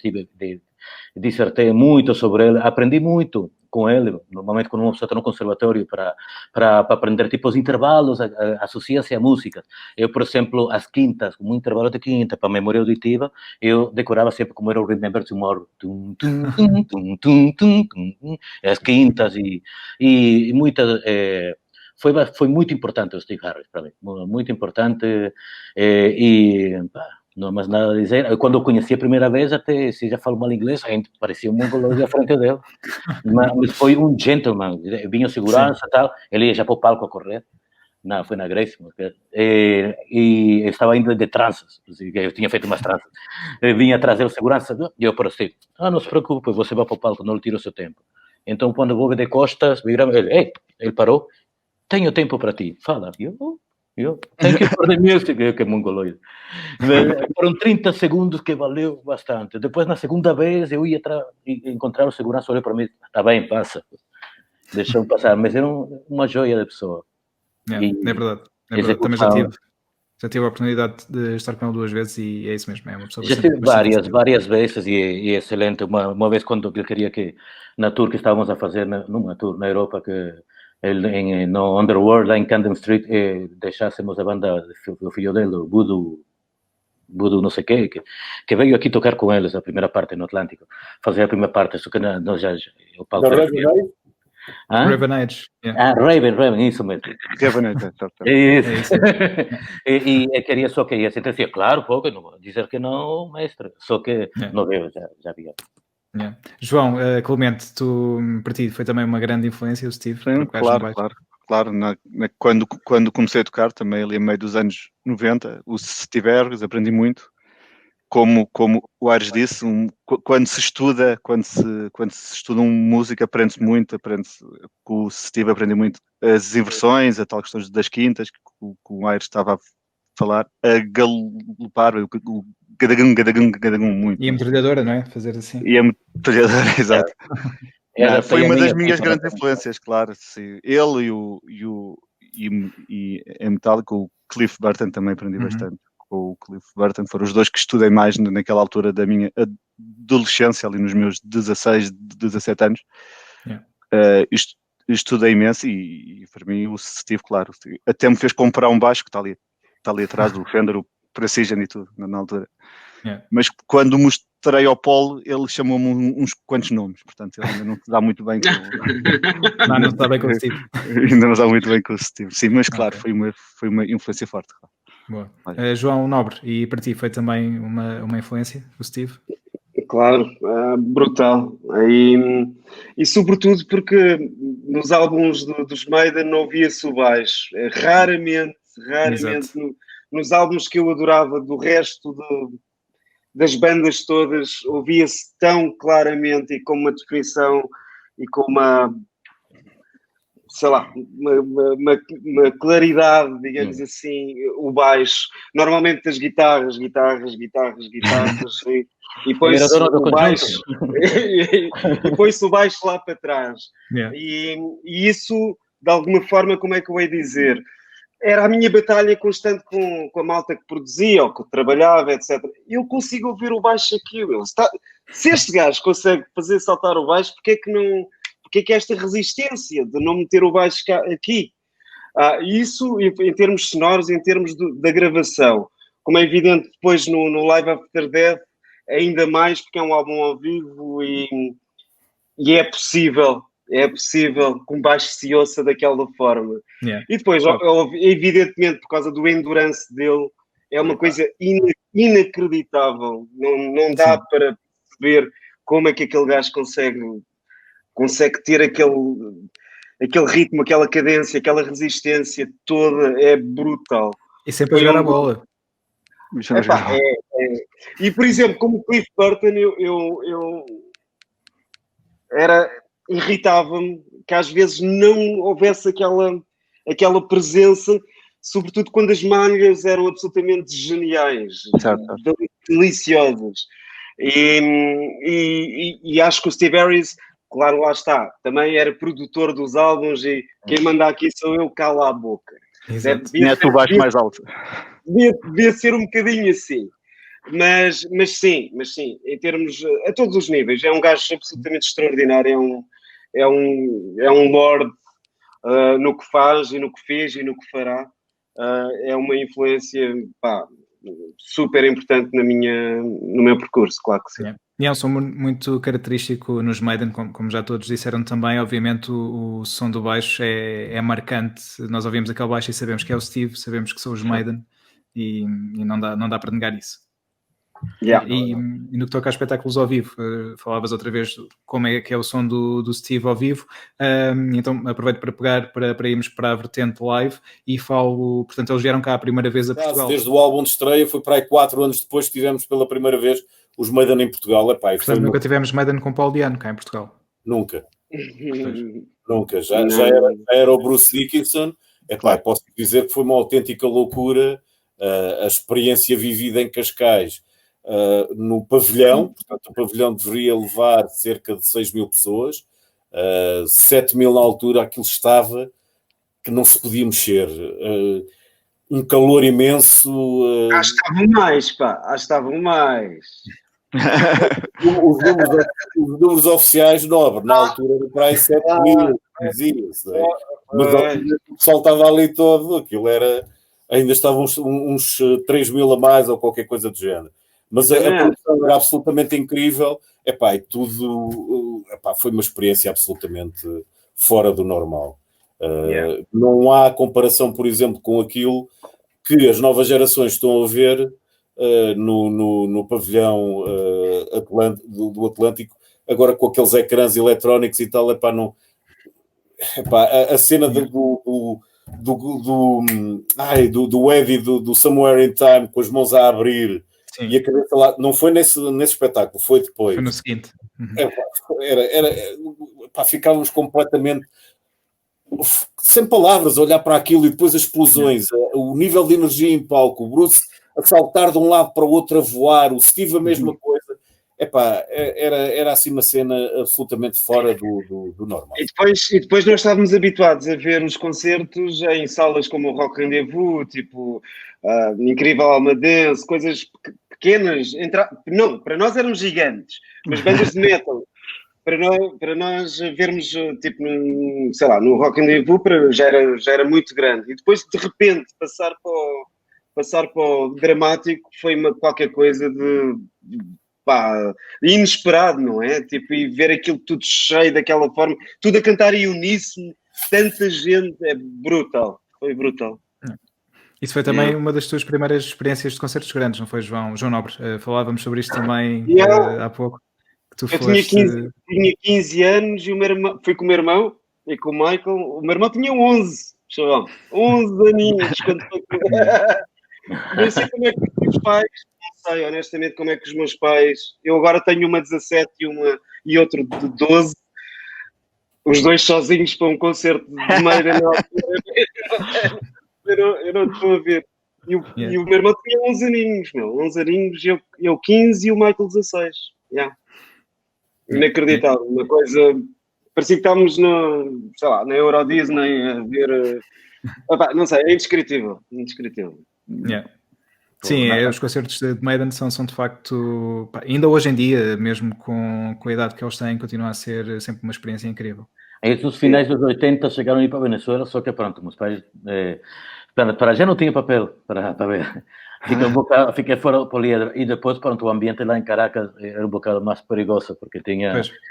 dissertei muito sobre ele, aprendi muito com ele, normalmente quando uma pessoa está no conservatório para aprender tipos de intervalos, associa-se a músicas. Eu, por exemplo, as quintas, como um intervalo de quinta, para a memória auditiva, eu decorava sempre como era o Remember Tomorrow. As quintas e muitas... Foi muito importante o Steve Harris para mim, muito importante, e não há mais nada a dizer. Quando eu conheci a primeira vez, até se já falo mal inglês, a gente parecia um mongolão à frente dele, mas foi um gentleman, vinha segurança e tal, ele ia já para o palco a correr, não, foi na Grace, e eu estava indo de tranças, eu tinha feito umas tranças, vinha trazer o segurança, e eu por assim, não se preocupe, você vai para o palco, não lhe tira o seu tempo. Então, quando eu vou de costas, ele parou, tenho tempo para ti, fala, eu thank you for the music, que é mongoloide. Foram 30 segundos que valeu bastante. Depois, na segunda vez, eu ia encontrar o segurança, olhou para mim, está bem, passa. Deixou-me passar, mas era uma joia de pessoa. É verdade. Também já tive a oportunidade de estar com ele 2 vezes e é isso mesmo, é uma pessoa já tive várias vezes e é excelente. Uma vez quando ele queria que, na tour que estávamos a fazer, numa tour na Europa, que no Underworld, lá em Camden Street, deixássemos a banda do filho dele, o Voodoo Voodoo não sei o quê, que veio aqui tocar com eles a primeira parte no Atlântico, fazer a primeira parte, só que nós já o palco Da era Raven cheio. Age? Raven Age. Yeah. Raven, isso mesmo. Raven Age, Isso. E queria só que ia se dizia, claro, pô, que não vou dizer que não, mestre, só que não deu, já havia. Yeah. João, Clemente, para ti foi também uma grande influência o Steve? Sim, claro. Quando comecei a tocar, também ali a meio dos anos 90, o Steve Harris, aprendi muito. Como o Aires disse, quando se estuda uma música, aprende-se muito, com o Steve aprendi muito as inversões, a tal questão das quintas, que o Aires estava a falar, a galopar, o gadagum muito. E a metralhadora, não é? Fazer assim. E a metralhadora, exato. Foi uma das minhas grandes influências, claro. Sim. Ele e a Metallica, o Cliff Burton também aprendi bastante. O Cliff Burton foram os dois que estudei mais naquela altura da minha adolescência, ali nos meus 16, 17 anos. Estudei imenso e para mim o Steve, claro, até me fez comprar um baixo que está ali atrás do Fender, o Precision e tudo, na altura. Mas quando mostrei ao Paulo, ele chamou-me uns quantos nomes, portanto ele ainda não se dá muito bem com não está bem com o Steve. Ainda não se dá muito bem com o Steve, sim, mas claro, foi uma influência forte. Boa. João Nobre, e para ti foi também uma influência, o Steve? Claro, brutal. E sobretudo porque nos álbuns dos Maiden não ouvia-se o baixo. Raramente nos álbuns que eu adorava do resto das bandas todas, ouvia-se tão claramente e com uma definição e com uma, sei lá, uma claridade, digamos assim, o baixo. Normalmente as guitarras e põe-se o baixo e põe-se o baixo lá para trás. E isso, de alguma forma, como é que eu ia dizer? Era a minha batalha constante com a malta que produzia ou que trabalhava, etc. Eu consigo ouvir o baixo aqui. Se este gajo consegue fazer saltar o baixo, porque é que esta resistência de não meter o baixo aqui? Isso em termos sonoros, em termos da gravação. Como é evidente depois no Live After Death, ainda mais porque é um álbum ao vivo e é possível que um baixo se ouça daquela forma. E depois, evidentemente, por causa do endurance dele, é uma coisa inacreditável. Não dá para perceber como é que aquele gajo consegue ter aquele ritmo, aquela cadência, aquela resistência toda. É brutal. E sempre a jogar a bola. E, por exemplo, como o Cliff Burton, eu irritava-me que às vezes não houvesse aquela presença, sobretudo quando as malhas eram absolutamente geniais, deliciosas. E acho que o Steve Harris, claro, lá está, também era produtor dos álbuns e quem manda aqui sou eu, cala a boca. Nem tu vais mais alto. Devia ser um bocadinho assim. Mas sim, em termos, a todos os níveis, é um gajo absolutamente extraordinário, é um lord no que faz e no que fez e no que fará. É uma influência super importante no meu percurso, claro que sim. E é um som muito característico nos Maiden, como já todos disseram também. Obviamente o som do baixo é marcante. Nós ouvimos aquele baixo e sabemos que é o Steve, sabemos que são os Maiden e não dá para negar isso. E no que toca a espetáculos ao vivo, falavas outra vez como é que é o som do Steve ao vivo, então aproveito para pegar para irmos para a vertente live e falo, portanto eles vieram cá a primeira vez a Portugal. Desde o álbum de estreia, foi para aí 4 anos depois que tivemos pela primeira vez os Maiden em Portugal. Portanto, nunca tivemos Maiden com Paul Diano cá em Portugal. Nunca. Já era o Bruce Dickinson. Posso dizer que foi uma autêntica loucura a experiência vivida em Cascais. No pavilhão, portanto o pavilhão deveria levar cerca de 6 mil pessoas, 7 mil na altura, aquilo estava que não se podia mexer, um calor imenso. Acho que estavam mais. Os números oficiais, Nobre, na altura era para aí 7 mil, dizia-se, mas o pessoal estava ali todo, aquilo era ainda estavam uns 3 mil a mais ou qualquer coisa do género. Mas a produção era absolutamente incrível. Epá, e tudo foi uma experiência absolutamente fora do normal. Não há comparação, por exemplo, com aquilo que as novas gerações estão a ver no pavilhão do Atlântico, agora com aqueles ecrãs eletrónicos e tal. A cena do Eddie do Somewhere in Time com as mãos a abrir. Sim. E a cabeça lá, não foi nesse espetáculo, foi depois. Foi no seguinte. Ficávamos completamente sem palavras a olhar para aquilo, e depois as explosões, o nível de energia em palco, o Bruce a saltar de um lado para o outro, a voar, o Steve a mesma coisa. Era assim uma cena absolutamente fora do normal. E depois nós estávamos habituados a ver os concertos em salas como o Rock Rendezvous, tipo Incrível Almadense, coisas pequenas. Não, para nós eram gigantes, mas bandas de metal. Para nós vermos, tipo, no Rock Rendezvous já era muito grande. E depois, de repente, passar para o dramático foi qualquer coisa de inesperado, não é? Tipo, e ver aquilo tudo cheio daquela forma, tudo a cantar em uníssono, tanta gente, é brutal. Foi brutal. Isso foi também uma das tuas primeiras experiências de concertos grandes, não foi, João Nobre? Falávamos sobre isto também há pouco. Eu tinha 15 anos e fui com o meu irmão e com o Michael. O meu irmão tinha 11, chaval. 11 aninhos. Não sei como é que os meus pais, não sei honestamente como é que os meus pais. Eu agora tenho uma de 17 e outro de 12. Os dois sozinhos para um concerto de meia na altura. Eu não estou a ver. E o meu irmão tinha 11 aninhos, 11 aninhos, eu 15 e o Michael 16. Inacreditável. Uma coisa... Parecia que estávamos na Euro Disney a ver... não sei, é indescritível. Sim, os concertos de Maiden são de facto... ainda hoje em dia, mesmo com a idade que eles têm, continua a ser sempre uma experiência incrível. Esses finais dos 80 chegaram a ir para a Venezuela, só que pronto, meus pais... para já não tinha papel para ver. Fiquei fora do Poliedro. E depois, pronto, o ambiente lá em Caracas era um bocado mais perigoso, porque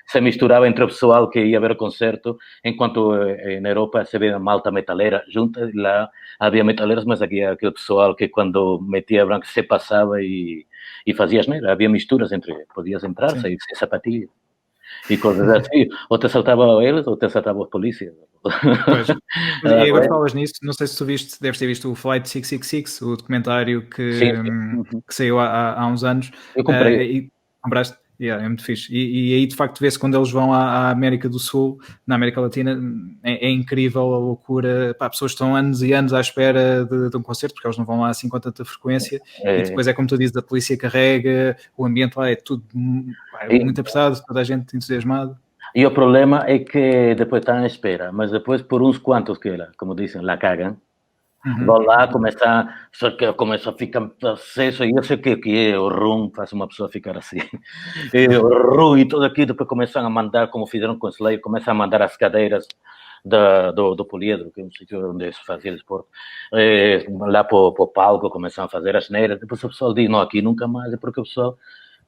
se misturava entre o pessoal que ia ver o concerto, enquanto na Europa se vê malta metaleira junta, lá havia metaleiros, mas aqui aquele pessoal que quando metia branco se passava e fazia asneira. Havia misturas entre, podias entrar, sair sem sapatilha e coisas assim, ou te assaltavam eles ou te assaltavam os polícias. Pois. E agora falas nisso, não sei se tu deves ter visto o Flight 666, o documentário que saiu há uns anos. Eu comprei. Compraste? É muito fixe. E aí de facto vê-se quando eles vão à América do Sul, na América Latina, é incrível a loucura. Pessoas estão anos e anos à espera de um concerto, porque eles não vão lá assim com tanta frequência. E depois é como tu dizes, a polícia carrega, o ambiente lá é tudo muito apertado, toda a gente entusiasmada. E o problema é que depois estão à espera, mas depois por uns quantos que, como dizem, la cagam, vão lá, começa a ficar aceso, e eu sei o que é o rum, faz uma pessoa ficar assim, o rum e tudo aquilo, depois começam a mandar, como fizeram com o Slayer, começam a mandar as cadeiras do Poliedro, que é um sítio onde se fazia desporto, lá para o palco, começam a fazer as neiras, depois o pessoal diz, não, aqui nunca mais, é porque o pessoal...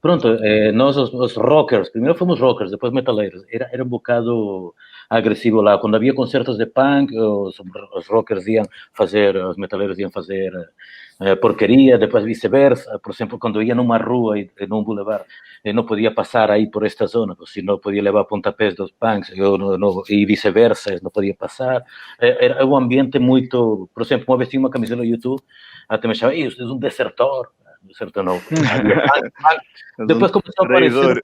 Pronto, nós os rockers, primeiro fomos rockers, depois metaleiros, era um bocado agressivo lá. Quando havia concertos de punk, os rockers iam fazer, os metaleiros iam fazer porcaria, depois vice-versa. Por exemplo, quando ia numa rua e num boulevard, não podia passar aí por esta zona, porque senão podia levar pontapés dos punks, e vice-versa, não podia passar. Era um ambiente muito... Por exemplo, uma vez tinha uma camiseta no YouTube, até me chamava, isso é um desertor. Certo, não. Depois começou a aparecer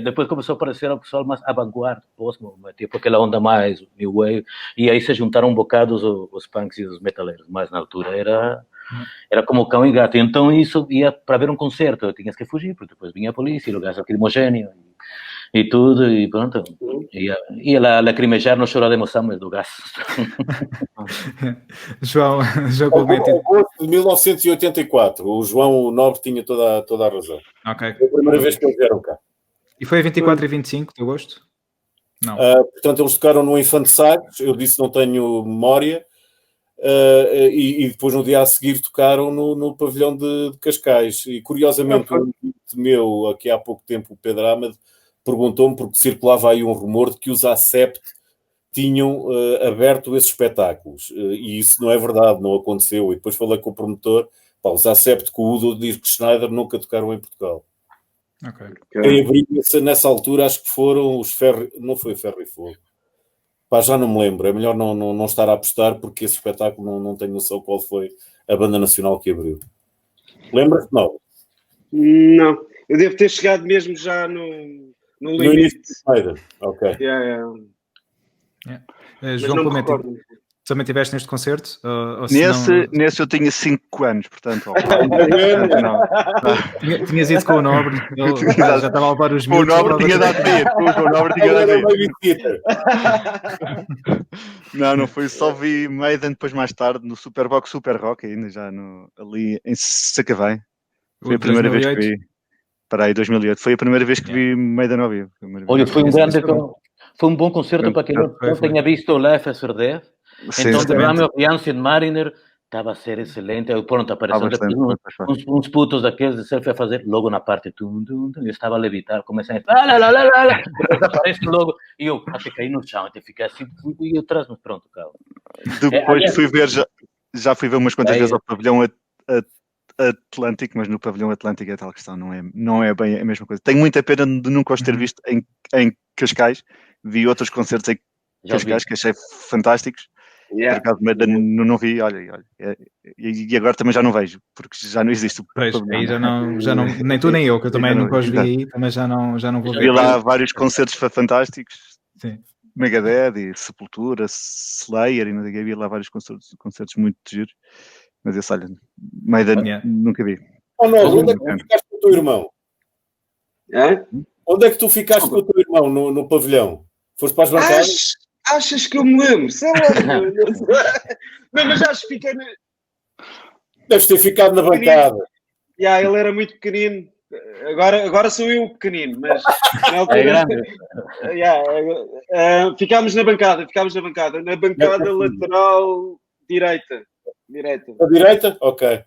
depois começou a aparecer o pessoal mais avant-garde, tipo aquela onda mais new wave, e aí se juntaram um bocado os punks e os metaleiros, mas na altura era como cão e gato. Então isso ia para ver um concerto, tinhas que fugir, porque depois vinha a polícia, o gás lacrimogéneo e tudo, e pronto. Ia lá lacrimejar no choro de emoção, mas do gás. João agosto de 1984, o João Nobre tinha toda a razão. Okay. Foi a primeira vez que eles vieram cá. E foi a 24 e 25 de agosto? Não. Portanto, eles tocaram no Infanticide, eu disse não tenho memória. e depois no dia a seguir tocaram no pavilhão de Cascais. E curiosamente, um amigo meu, aqui há pouco tempo, o Pedro Amado, perguntou-me, porque circulava aí um rumor de que os Acept tinham aberto esses espetáculos. E isso não é verdade, não aconteceu. E depois falei com o promotor, os Acept com o Udo Dirk Schneider nunca tocaram em Portugal. Ok. Quem abriu nessa altura, acho que foram os Ferro... Não foi Ferro e Fogo. Já não me lembro. É melhor não estar a apostar, porque esse espetáculo não tenho noção qual foi a banda nacional que abriu. Lembra-te, não? Não. Eu devo ter chegado mesmo já no limite. Ok. João Clemente, também estiveste neste concerto? Nesse eu tinha 5 anos, portanto. Tinhas ido com o Nobre, já estava a levar os miúdos. O Nobre tinha dado dinheiro. Não foi, só vi Maiden depois mais tarde no Superbox Super Rock, ainda já ali em Sacavém. Foi a primeira vez que vi. Para aí, 2008. Foi a primeira vez que vi Maiden ao vivo. Olha, foi um bom concerto para quem não tenha visto Life After Death. Então, The Rami of the Ancient Mariner estava a ser excelente. Pronto, apareceu uns putos daqueles de selfie a fazer logo na parte. Eu estava a levitar, comecei a... Depois aparece logo e eu até caí no chão, até fiquei assim, e eu atrás, mas pronto, calma. Depois fui ver, já fui ver umas quantas vezes ao pavilhão Atlântico, mas no pavilhão Atlântico é tal questão, não é bem a mesma coisa. Tenho muita pena de nunca os ter visto em Cascais. Vi outros concertos em Cascais que achei fantásticos. Por acaso não vi, olha. E agora também já não vejo, porque já não existe. Pois, aí já não, nem tu nem eu, que eu também nunca os vi aí, também já não vou ver. Vi lá vários concertos fantásticos. Sim. Megadeth e Sepultura, Slayer, e não sei o que, vi lá vários concertos muito giros. Mas esse, olha, Maiden nunca vi. Onde é que tu ficaste com o teu irmão? Onde é que tu ficaste com o teu irmão no pavilhão? Foste para as bancadas? Achas que eu me lembro? Sei lá. Não, mas acho que fiquei... Deves ter ficado na bancada. Ele era muito pequenino. Agora sou eu o pequenino, mas... É grande. Ficámos na bancada. Na bancada lateral direita. A direita? Ok.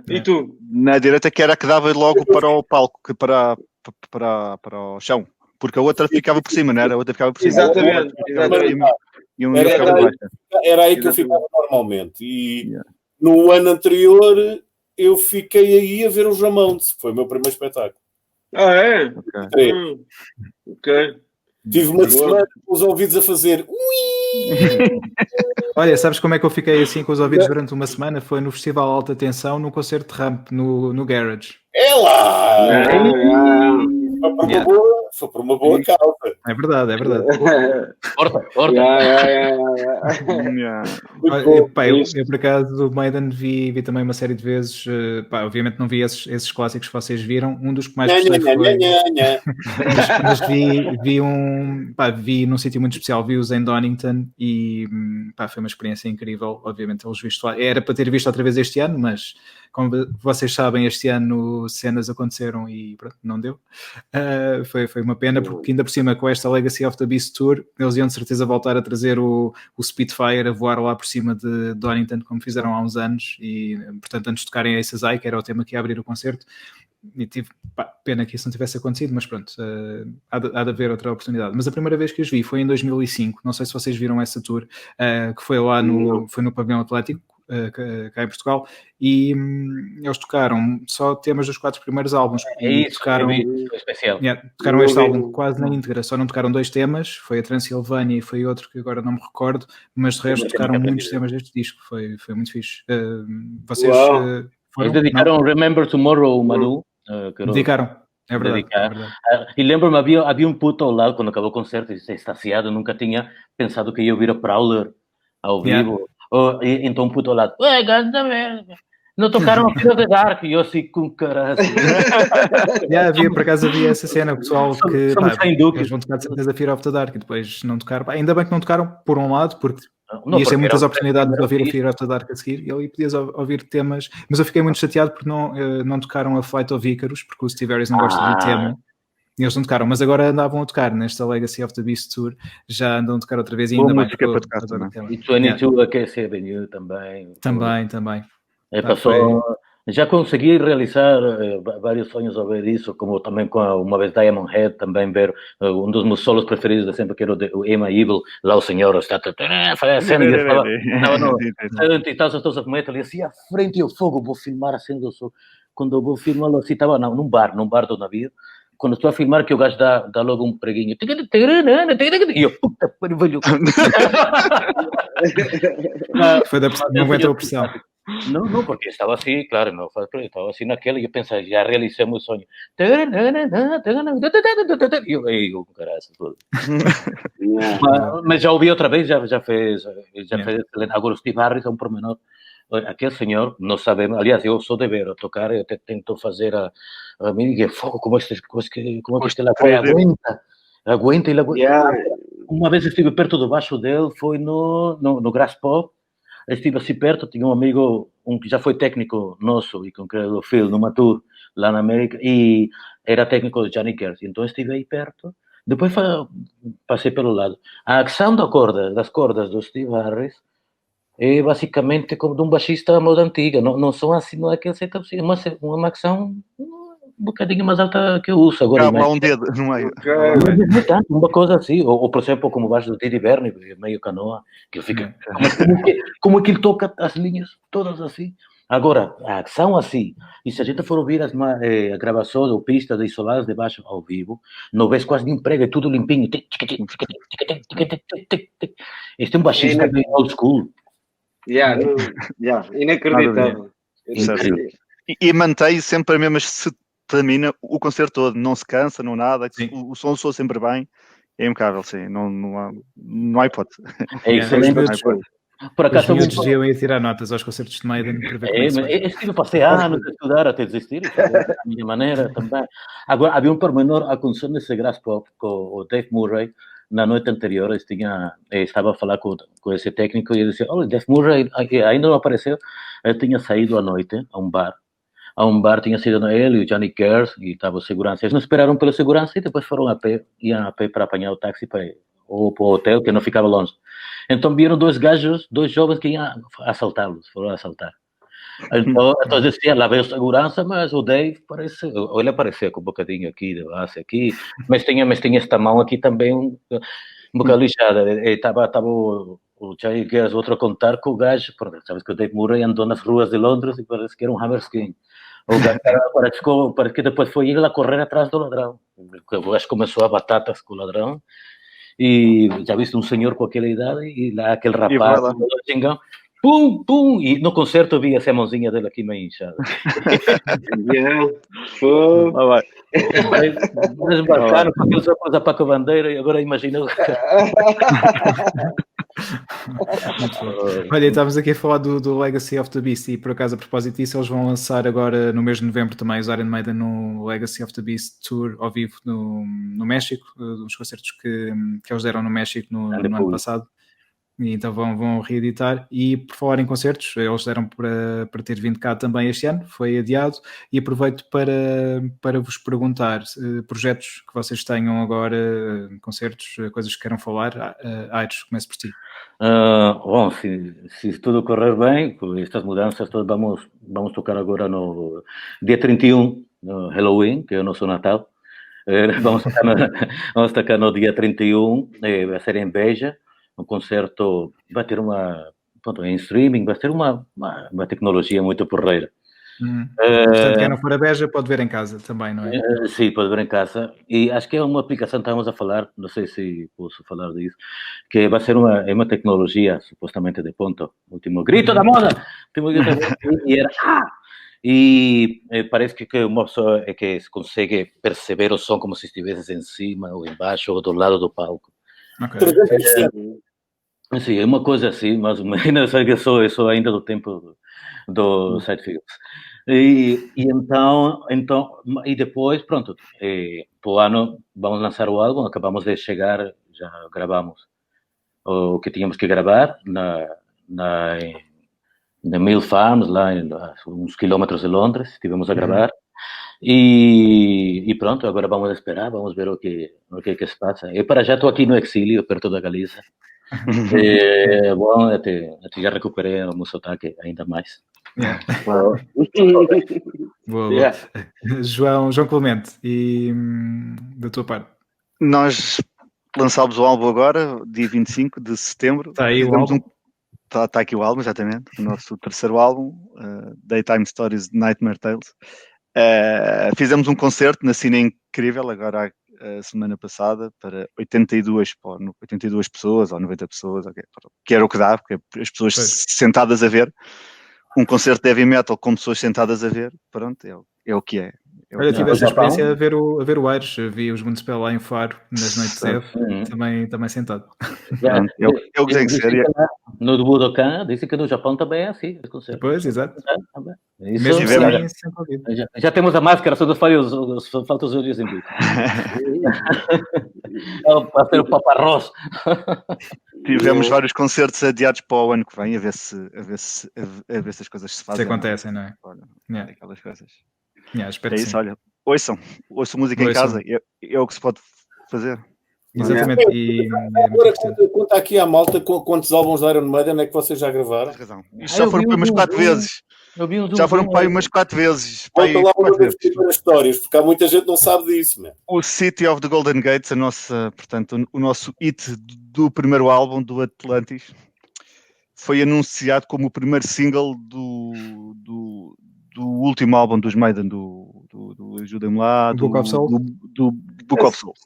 E tu? Na direita, que era a que dava logo para o palco, para o chão. Porque a outra ficava por cima, não era? A outra ficava por cima. Exatamente. Era aí que eu ficava normalmente. E no ano anterior eu fiquei aí a ver os Ramones. Foi o meu primeiro espetáculo. É? Ok. Tive uma semana com os ouvidos a fazer. Olha, sabes como é que eu fiquei assim com os ouvidos durante uma semana? Foi no Festival Alta Tensão, no concerto de Ramp, no Garage. É lá! Foi por uma boa causa. É verdade. Porta. Eu por acaso do Maiden vi também uma série de vezes. Obviamente não vi esses clássicos que vocês viram. Um dos que mais gostei foi... mas vi num sítio muito especial, vi-os em Donington e foi uma experiência incrível. Obviamente eles visto lá. Era para ter visto outra vez este ano, mas como vocês sabem, este ano cenas aconteceram e pronto, não deu. Foi uma pena, porque ainda por cima com esta Legacy of the Beast Tour eles iam de certeza voltar a trazer o Spitfire a voar lá por cima de Donington, como fizeram há uns anos, e portanto antes de tocarem Aces High, que era o tema que ia abrir o concerto, e tive pena que isso não tivesse acontecido, mas pronto, há de haver outra oportunidade. Mas a primeira vez que os vi foi em 2005, não sei se vocês viram essa tour, que foi lá foi no Pavilhão Atlético, cá em Portugal, e eles tocaram só temas dos 4 primeiros álbuns. Tocaram este álbum quase na íntegra, só não tocaram 2 temas, foi a Transilvânia e foi outro que agora não me recordo, mas de resto tocaram muitos temas deste disco, foi muito fixe. Vocês eles dedicaram Remember Tomorrow, Manu. Dedicaram. É verdade. E lembro-me, havia um puto ao lado quando acabou o concerto, extasiado, nunca tinha pensado que ia ouvir o Prowler ao vivo. Então um puto ao lado, não tocaram a Fear of the Dark, e eu assim com caralho. Por acaso havia essa cena, o pessoal que eles vão tocar de certeza Fear of the Dark e depois não tocaram. Ainda bem que não tocaram, por um lado, porque ias ter muitas oportunidades de ouvir o Fear of the Dark a seguir, e ali podias ouvir temas, mas eu fiquei muito chateado porque não tocaram a Flight of Icarus, porque o Steve Harris não gosta do tema. E eles não tocaram, mas agora andavam a tocar nesta Legacy of the Beast Tour, já andam a tocar outra vez e Boa ainda bem. música para tocar também. E 22 Aquece Avenue também. Também. Passou, já consegui realizar vários sonhos ao ver isso, como também com uma vez Diamond Head, também ver um dos meus solos preferidos de sempre, que era o Emma Evil, lá o senhor está a cena, e eu estava no 70,000 Tons of Metal, e assim, à frente eu fogo, vou filmar acendo o som. Quando eu vou filmar, assim, estava num bar do navio, quando estou a filmar, que o gajo dá logo um preguinho, e eu, puta, velho. Foi da não aguentou a pressão. Não, porque estava assim, claro, não, estava assim naquela e eu pensei, já realizei o meu sonho. E eu, caralho, tudo. Mas já ouvi outra vez, já fez excelente. Agora o Steve Harris é um pormenor. Aquele senhor, não sabemos, aliás, eu sou de ver, a tocar, eu até tento fazer a mim, e fogo, como é que ele aguenta, ele aguenta. Uma vez estive perto do baixo dele, foi no Grass Pop. Estive assim perto, tinha um amigo, que já foi técnico nosso e com que o Phil, numa tour lá na América, e era técnico de Johnny Cash, então estive aí perto. Depois passei pelo lado. A ação das cordas do Steve Harris é basicamente como de um baixista à moda antiga, não são assim, não é aquele setup, é uma ação um bocadinho mais alta que eu uso agora. Lá um dedo no meio. Não é tanto, uma coisa assim, ou por exemplo, como o baixo do Didi Berni, meio canoa, que fica, como que ele toca as linhas todas assim. Agora, a ação assim, e se a gente for ouvir as gravações ou pistas isoladas de baixo ao vivo, não vês quase nem prega, é tudo limpinho. Este é um baixista bem old school. Inacreditável. E mantém sempre a mesma estamina o concerto todo, não se cansa, não nada, o som soa sempre bem, é impecável, sim, não há hipótese. É excelente. Por acaso, os miúdos deviam ir tirar notas aos concertos de Maiden para ver como é que estive passei anos a estudar até desistir, da minha maneira também. Agora, havia um pormenor, aconteceu nesse Grass Pop com o Dave Murray, na noite anterior, estava a falar com esse técnico e ele disse, olha, Dave Murray ainda não apareceu. Eu tinha saído à noite a um bar, tinha sido ele e o Johnny Cash e estava o segurança. Eles não esperaram pela segurança e depois foram iam a pé para apanhar o táxi para o hotel, que não ficava longe. Então vieram dois jovens que iam assaltá-los, foram assaltar. Então dizia, lá veio segurança, mas o Dave ele apareceu com um bocadinho aqui, de base aqui, mas tinha esta mão aqui também um bocado lixada. Estava o Johnny Cash, outro a contar com o gajo, sabes que o Dave Murray andou nas ruas de Londres e parece que era um Hammerskin. O gajo parece que depois foi ele a correr atrás do ladrão. O gajo começou a batatas com o ladrão e já viste um senhor com aquela idade e lá aquele rapaz, pum, e no concerto vi essa mãozinha dele aqui meio inchada. Desbarcaram com aqueles óculos da Paco Bandeira e agora imagina. Olha, estávamos aqui a falar do Legacy of the Beast e por acaso a propósito disso eles vão lançar agora no mês de novembro também os Iron Maiden no Legacy of the Beast Tour ao vivo no México, uns concertos que eles deram no México no ano passado. E então vão reeditar. E por falar em concertos, eles deram para ter vindo cá também este ano, foi adiado, e aproveito para vos perguntar projetos que vocês tenham agora, concertos, coisas que queiram falar. Aires, comece por ti. Bom, se tudo correr bem, com estas mudanças todas, vamos tocar agora no dia 31, no Halloween, que é o nosso Natal. Vamos tocar no dia 31, vai ser em Beja. Um concerto, vai ter em streaming, vai ter uma tecnologia muito porreira. Portanto, quem não for a Beja pode ver em casa também, não é? Sim, pode ver em casa. E acho que é uma aplicação que estávamos a falar, não sei se posso falar disso, que vai ser uma tecnologia supostamente de ponto, último grito da moda! E era E parece que uma pessoa é que consegue perceber o som como se estivesse em cima ou embaixo ou do lado do palco. Okay. Sim, é uma coisa assim, mais ou menos, eu sou ainda do tempo do Side Fields. E então, e depois, pronto, para o ano vamos lançar o álbum, acabamos de chegar, já gravamos o que tínhamos que gravar na Mill Farms, lá uns quilómetros de Londres, estivemos a gravar. E pronto, agora vamos esperar, vamos ver o que se passa. Eu para já estou aqui no exílio, perto da Galiza. Bom, até já recuperei o meu sotaque ainda mais. Yeah. Boa. Yeah. João Clemente, e da tua parte? Nós lançámos o álbum agora, dia 25 de setembro. Está aí o álbum? Está aqui o álbum, exatamente. O nosso terceiro álbum, Daytime Stories Nightmare Tales. Fizemos um concerto na Cine Incrível, agora a semana passada, para 82 pessoas ou 90 pessoas, okay, que era o que dá, porque as pessoas sentadas a ver. Um concerto de heavy metal com pessoas sentadas a ver, pronto, é o que é. Olha, tive essa experiência a ver o Aires, vi os Municipal lá em Faro, nas noites de F, também sentado. É o que tem que ser. No Budokan, disse que no Japão também é assim. Pois, exato. Mesmo já temos a máscara, só falta os olhos em bico. Para ter o paparrós. Tivemos vários concertos adiados para o ano que vem, a ver se as coisas se fazem. Se acontecem, não é? Olha, aquelas coisas. É isso, olha. Ouçam música em casa, é o que se pode fazer. Exatamente. E agora, conta aqui à malta quantos álbuns de Iron Maiden é que vocês já gravaram? Tens razão. Isto já foram para umas 4 vezes. Já foram para aí umas 4 vezes. Conta lá uma das primeiras histórias, porque há muita gente que não sabe disso, né? O City of the Golden Gates, o nosso hit do primeiro álbum do Atlantis, foi anunciado como o primeiro single do último álbum dos Maiden, ajudem-me lá, do Book of Souls.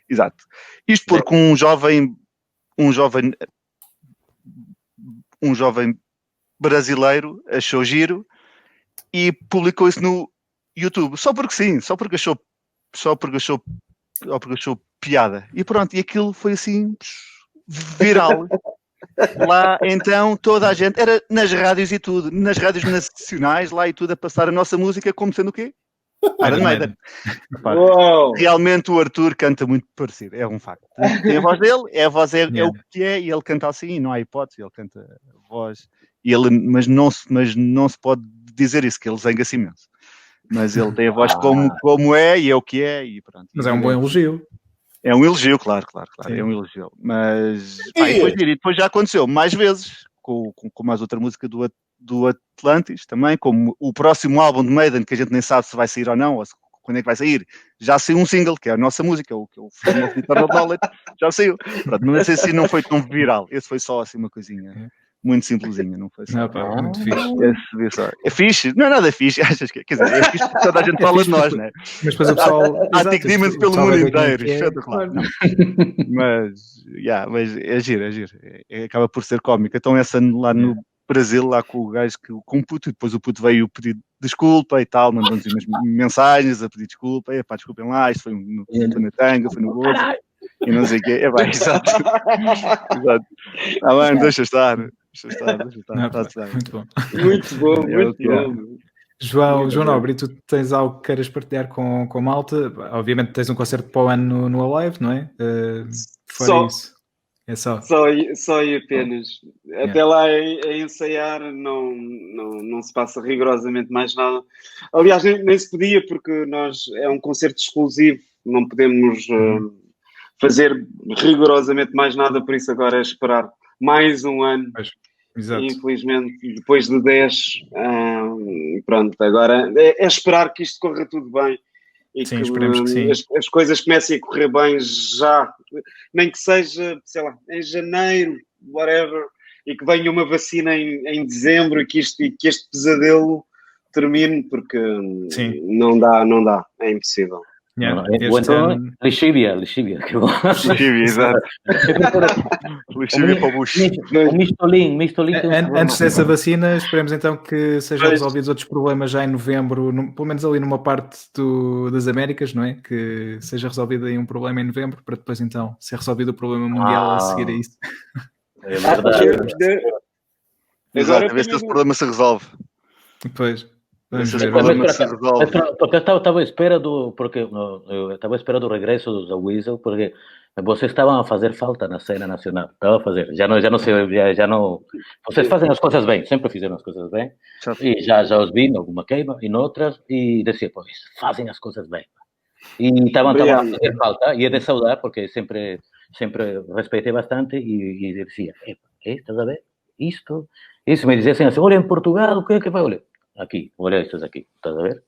Exato. Isto porque um jovem brasileiro achou giro e publicou isso no YouTube, só porque sim, só porque achou piada. E pronto, e aquilo foi assim viral. Lá então toda a gente, era nas rádios e tudo, nas rádios nacionais lá e tudo, a passar a nossa música como sendo o quê? Iron Maiden. Realmente o Arthur canta muito parecido, é um facto. Tem a voz dele, é o que é, e ele canta assim, não há hipótese, ele canta a voz, mas não se pode dizer isso, que ele zanga-se imenso. Mas ele tem a voz como é, e é o que é, e pronto. Mas é um bom elogio. É um elogio, claro, é um elogio. Mas depois já aconteceu mais vezes, com mais outra música do Atlantis também, como o próximo álbum de Maiden, que a gente nem sabe se vai sair ou não, ou quando é que vai sair, já saiu um single, que é a nossa música, o Freedom of Eternal Knowledge, já saiu. Pronto, não sei se não foi tão viral, esse foi só assim uma coisinha muito simplesinha, não foi? Não, pá, muito fixe. É fixe? Não é nada fixe, achas que quer dizer, é fixe porque toda a gente fala de nós, né? Mas depois o pessoal... Há Tic Demons pelo mundo inteiro, espetacular. Mas é giro. Acaba por ser cómico. Então essa lá no Brasil, lá com o gajo, com o puto, e depois o puto veio pedir desculpa e tal, mandou-nos umas mensagens a pedir desculpa, desculpem lá, isto foi na tanga, foi no gozo, e não sei o quê. Exato. Bem, deixa estar. Muito bom. Muito bom. João Nobre, tu tens algo que queiras partilhar com a malta? Obviamente tens um concerto para o ano no Alive, não é? Fora isso. É só e apenas. Até lá a ensaiar não se passa rigorosamente mais nada. Aliás, nem se podia, porque é um concerto exclusivo, não podemos fazer rigorosamente mais nada, por isso agora é esperar mais um ano. Exato. Infelizmente, depois de 10, pronto, agora é esperar que isto corra tudo bem e sim, esperemos que sim. As coisas comecem a correr bem já, nem que seja, sei lá, em janeiro, whatever, e que venha uma vacina em dezembro e que este pesadelo termine, porque não dá, é impossível. Lixívia, que bom. Lixívia, exato. Lixívia para o bucho. Mistolim. Antes dessa vacina, esperemos então que sejam resolvidos outros problemas já em novembro, pelo menos ali numa parte das Américas, não é? Que seja resolvido aí um problema em novembro, para depois então ser resolvido o problema mundial a seguir a isso. É verdade. Exato, a ver se esse problema se resolve. Pois. Vamos ver, Mas, vamos ver. Porque eu estava à espera do regresso dos The Weasel, porque vocês estavam a fazer falta na cena nacional. Estava a fazer. Já não sei, já não. Vocês fazem as coisas bem, sempre fizeram as coisas bem. E já os vi em alguma queima e noutras, e decía, pois, fazem as coisas bem. E estavam a fazer falta, e é de saudar, porque sempre respeitei bastante, e decía, estás a ver? Isto. Isso me dizia assim, olha, em Portugal, o que é que vai? Olha, aqui, olha estas aqui, estás a ver?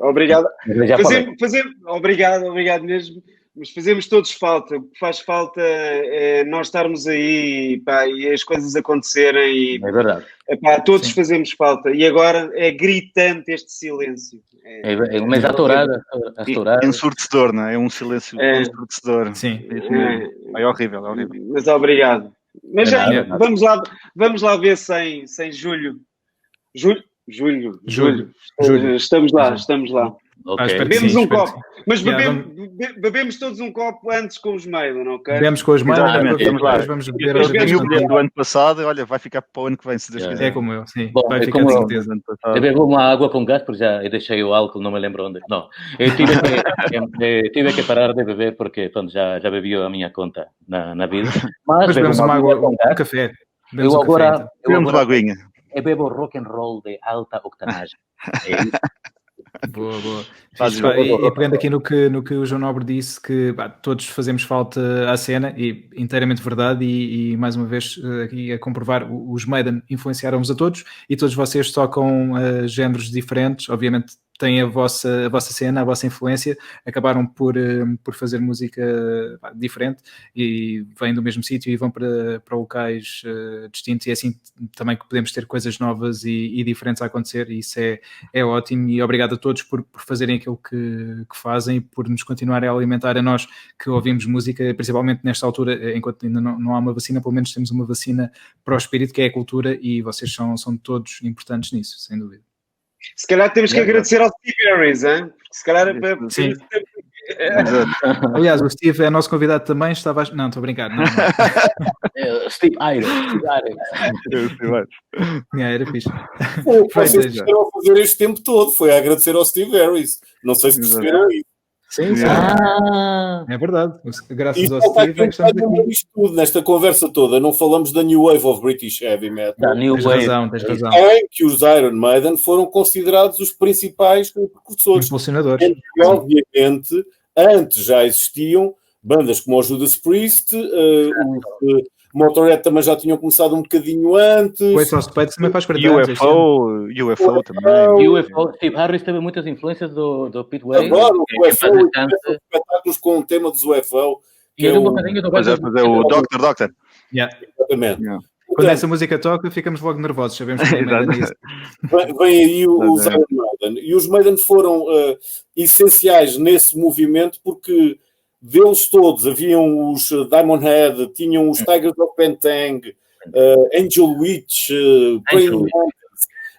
Obrigado. Obrigado mesmo. Mas fazemos todos falta. O que faz falta é nós estarmos aí, pá, e as coisas acontecerem. E, é verdade. Pá, todos fazemos falta. E agora é gritante este silêncio. É uma atorada. É ensurdecedor, não é? É um silêncio ensurdecedor. Sim. É horrível. Mas obrigado. Mas vamos lá ver sem julho. Julho. Estamos lá. Okay. Bebemos um copo. Mas bebemos todos um copo antes com os Maiden, ok? Bebemos com os Maiden, depois vamos beber o bilhete do ano passado, olha, vai ficar para o ano que vem, se Deus quiser. É como eu, sim. Bom, vai ficar de certeza. Eu bebo uma água com gás, porque já deixei o álcool, não me lembro onde. Não, eu tive que parar de beber, porque pronto, já bebi a minha conta na vida. Mas bebemos uma água com café. Eu agora bebo rock and roll de alta octanagem. Boa. E pegando aqui no que o João Nobre disse, que todos fazemos falta à cena, e inteiramente verdade, e mais uma vez aqui a comprovar, os Maiden influenciaram-vos a todos, e todos vocês tocam géneros diferentes, obviamente têm a vossa cena, a vossa influência, acabaram por fazer música diferente, e vêm do mesmo sítio e vão para locais distintos, e é assim também que podemos ter coisas novas e diferentes a acontecer, e isso é ótimo, e obrigado a todos por fazerem aquilo que fazem, e por nos continuarem a alimentar a nós que ouvimos música, principalmente nesta altura, enquanto ainda não há uma vacina, pelo menos temos uma vacina para o espírito, que é a cultura, e vocês são todos importantes nisso, sem dúvida. Se calhar temos que agradecer ao Steve Harris, hein? Porque se calhar sim. Aliás, o Steve é nosso convidado também. Não, estou a brincar. Não. Steve Harris. Era fixe. Vocês estiveram a fazer este tempo todo. Foi a agradecer ao Steve Harris. Não sei se perceberam aí. Sim. É verdade. Graças ao Steve é que estamos aqui. Tudo, nesta conversa toda, não falamos da New Wave of British Heavy Metal. Tens razão. Em que os Iron Maiden foram considerados os principais precursores. Impulsionadores. E, obviamente, antes já existiam bandas como o Judas Priest, o Motorhead também já tinham começado um bocadinho antes. O Ace of Spades também faz 40 anos. UFO também. UFO, Steve Harris teve muitas influências do Pete Wade. Agora, o UFO, espetáculos com o tema dos UFO. E é um bocadinho do o Doctor. Exatamente. Quando essa música toca, ficamos logo nervosos, sabemos que é Maiden. Vem aí os Iron Maiden. E os Maiden foram essenciais nesse movimento, porque deles todos haviam os Diamond Head, tinham os Tigers of Pentang, Angel Witch,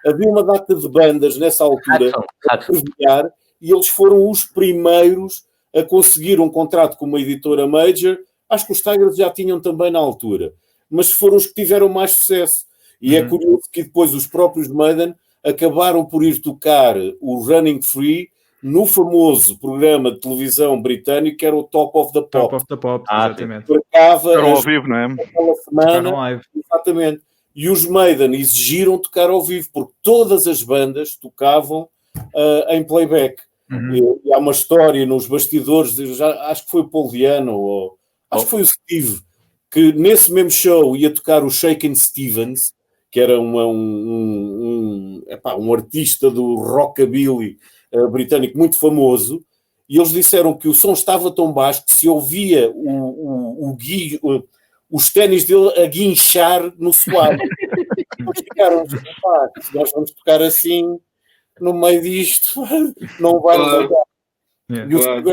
havia uma data de bandas nessa altura a previar, e eles foram os primeiros a conseguir um contrato com uma editora major. Acho que os Tigers já tinham também na altura, mas foram os que tiveram mais sucesso. E é curioso que depois os próprios Maiden acabaram por ir tocar o Running Free no famoso programa de televisão britânico que era o Top of the Pop. Top of the Pop, exatamente. Tocaram ao vivo, não é? Aquela semana, live. Exatamente. E os Maiden exigiram tocar ao vivo, porque todas as bandas tocavam em playback. E há uma história nos bastidores, acho que foi o Paul Diano, ou acho que foi o Steve, que nesse mesmo show ia tocar o Shakin' Stevens, que era um artista do rockabilly britânico muito famoso, e eles disseram que o som estava tão baixo que se ouvia os ténis dele a guinchar no suave. Eles ficaram, se nós vamos tocar assim no meio disto, não vai dar. E o Steve,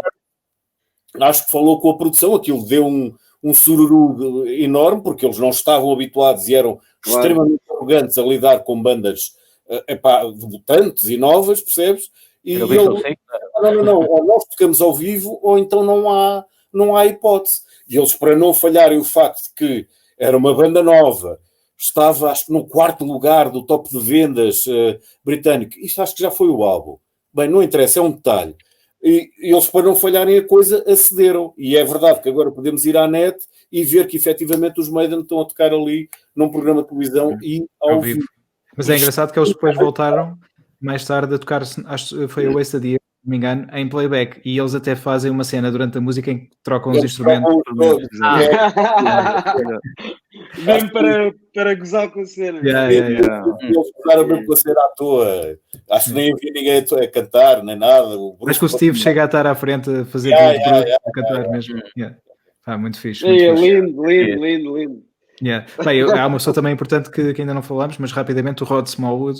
acho que falou com a produção, aquilo deu um sururu enorme, porque eles não estavam habituados e eram extremamente arrogantes a lidar com bandas debutantes e novas, percebes? E ele, não, ou nós tocamos ao vivo, ou então não há hipótese. E eles, para não falharem o facto de que era uma banda nova, estava, acho que no 4º lugar do top de vendas britânico. Isto acho que já foi o álbum. Bem, não interessa, é um detalhe. E eles, para não falharem a coisa, acederam. E é verdade que agora podemos ir à net e ver que efetivamente os Maiden estão a tocar ali num programa de televisão e ao vivo. Mas é engraçado que eles depois voltaram mais tarde a tocar, acho que foi a Wasted Year, se não me engano, em playback. E eles até fazem uma cena durante a música em que trocam os instrumentos. Mesmo para gozar com a cena. Eles gozaram mesmo com a cena à toa. Acho que nem havia ninguém a cantar, nem nada. Acho que o Steve chega a estar à frente a fazer a cantar mesmo. Muito fixe. Lindo. Bem, há uma pessoa também importante que ainda não falamos, mas rapidamente o Rod Smallwood,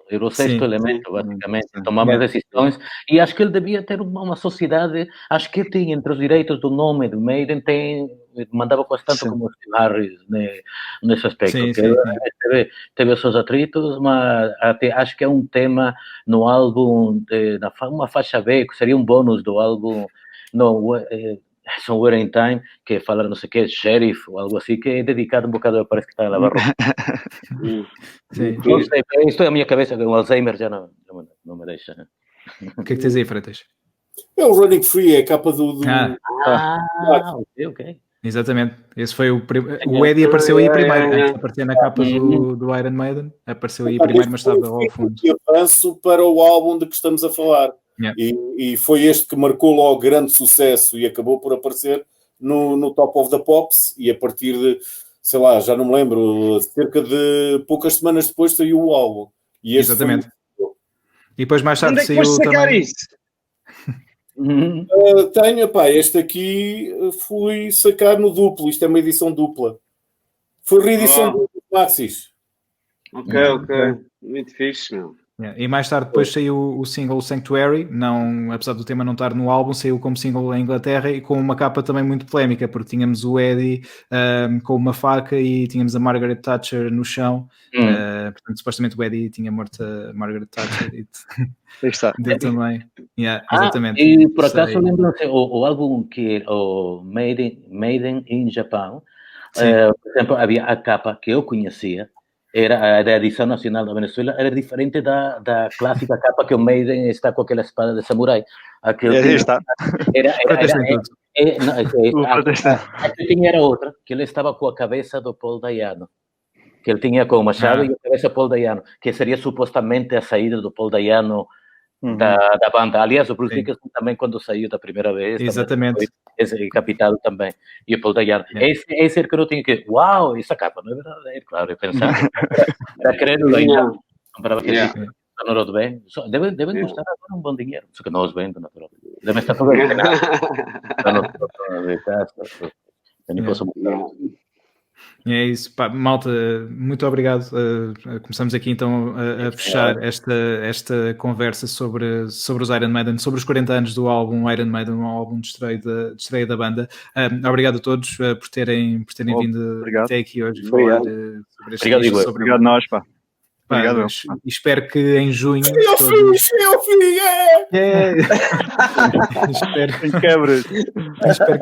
era o sexto elemento, basicamente. Tomava decisões e acho que ele devia ter uma sociedade, acho que ele tinha entre os direitos do nome do Maiden, mandava bastante como o Steve Harris nesse aspecto. Teve os seus atritos, mas até acho que é um tema no álbum, uma faixa B, que seria um bônus do álbum, Somewhere in Time, que fala não sei o que, Sheriff ou algo assim, que é dedicado um bocado, parece que está a lavar roupa. Não sei, isto é a minha cabeça, o Alzheimer já não me deixa. O que é que tens aí, Freitas? É o Running Free, é a capa do... Ok. Exatamente, esse foi o Eddie apareceu aí primeiro, antes de aparecer na capa do Iron Maiden, apareceu aí primeiro, mas estava ao fundo. E avanço para o álbum de que estamos a falar. E foi este que marcou logo grande sucesso e acabou por aparecer no Top of the Pops, e a partir de, sei lá, já não me lembro, cerca de poucas semanas depois saiu o álbum. E exatamente. E depois mais tarde saiu também... Isso? Tenho, este aqui fui sacar no duplo, isto é uma edição dupla. Foi reedição do Maxis. Ok. Muito fixe, meu. E mais tarde depois saiu o single Sanctuary, apesar do tema não estar no álbum, saiu como single em Inglaterra e com uma capa também muito polémica, porque tínhamos o Eddie com uma faca e tínhamos a Margaret Thatcher no chão. Portanto, supostamente o Eddie tinha morto a Margaret Thatcher e deu também. Exatamente. E por acaso lembro-se o álbum que o Maiden in Japan, por exemplo, havia a capa que eu conhecia, era a da edição nacional da Venezuela, era diferente da clássica capa que o Maiden está com aquela espada de samurai. Era outra, que ele estava com a cabeça do Paul Dayano, que ele tinha com o machado e a cabeça do Paul Dayano, que seria supostamente a saída do Paul Dayano da banda. Aliás, o Bruce Dickinson também, quando saiu da primeira vez, exatamente, foi capitado também. E o Paul Dayano. Esse era que eu tinha que... Uau, essa capa não é verdade. Claro, eu pensava. Era crédulo ainda. Comprava que sonoro bem. Devem custar agora um bom dinheiro. Só que não os vendo, naturalmente. Devem estar todos É isso, malta, muito obrigado. Começamos aqui então a fechar esta conversa sobre os Iron Maiden, sobre os 40 anos do álbum Iron Maiden, um álbum de estreia da banda. Obrigado a todos por terem vindo até aqui hoje falar sobre este disco. Obrigado a nós, pá. Obrigado. Espero que em junho espero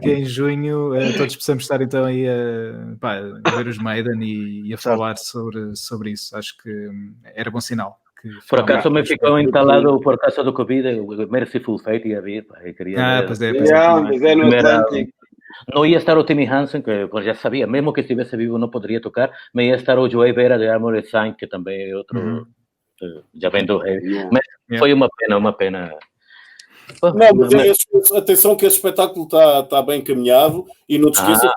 que em junho todos possamos estar então aí a ver os Maiden e a falar sobre isso. Acho que era bom sinal. Por acaso me ficou entalado por causa do Covid, o Merciful Fate ia vir. Pois é no Atlântico. No ia estar o Timmy Hansen, que pues já sabia, mesmo que estivesse vivo não poderia tocar, mas ia estar o Joey Vera de Armored Saint, que também é outro, já vem do heavy. Mas foi uma pena. Não, mas atenção que esse espetáculo está bem encaminhado e não te esqueças,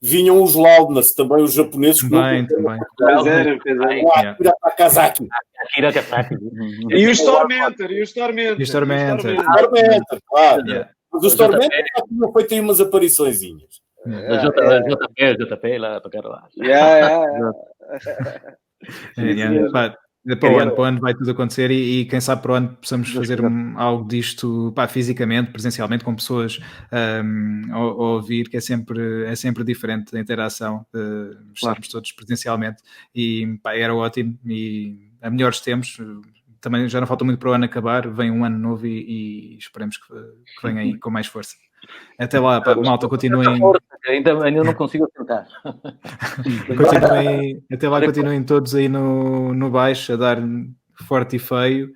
vinham os Loudness, também os japoneses. Também. Akira Takazaki. E os Tormentor. Claro. Mas os Tormentor tinham feito aí umas apariçõezinhas. JP lá a tocar lá. Para o ano vai tudo acontecer e quem sabe para o ano possamos fazer algo disto fisicamente, presencialmente, com pessoas a ouvir, que é sempre diferente a interação, estarmos todos presencialmente e era ótimo e a melhores tempos. Também já não falta muito para o ano acabar, vem um ano novo e esperemos que venha aí com mais força. Até lá, pá, malta, continuem. Ainda não consigo tentar. Até lá, continuem todos aí no baixo, a dar forte e feio.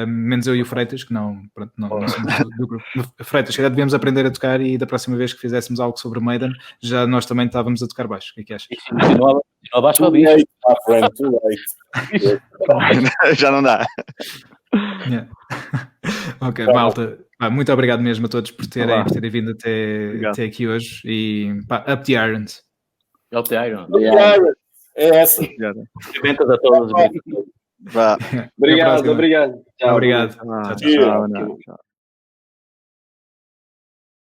Menos eu e o Freitas, que não somos do grupo. Freitas, se calhar devíamos aprender a tocar e da próxima vez que fizéssemos algo sobre Maiden, já nós também estávamos a tocar baixo. O que é que achas? Não abaixo a bicho. Já não dá. Yeah. Ok, malta, pá, muito obrigado mesmo a todos por terem vindo até aqui hoje e pá, up the irons. Up the iron. É essa. Cumprimentos a todos. Vá. Obrigado. Obrigado. Tchau.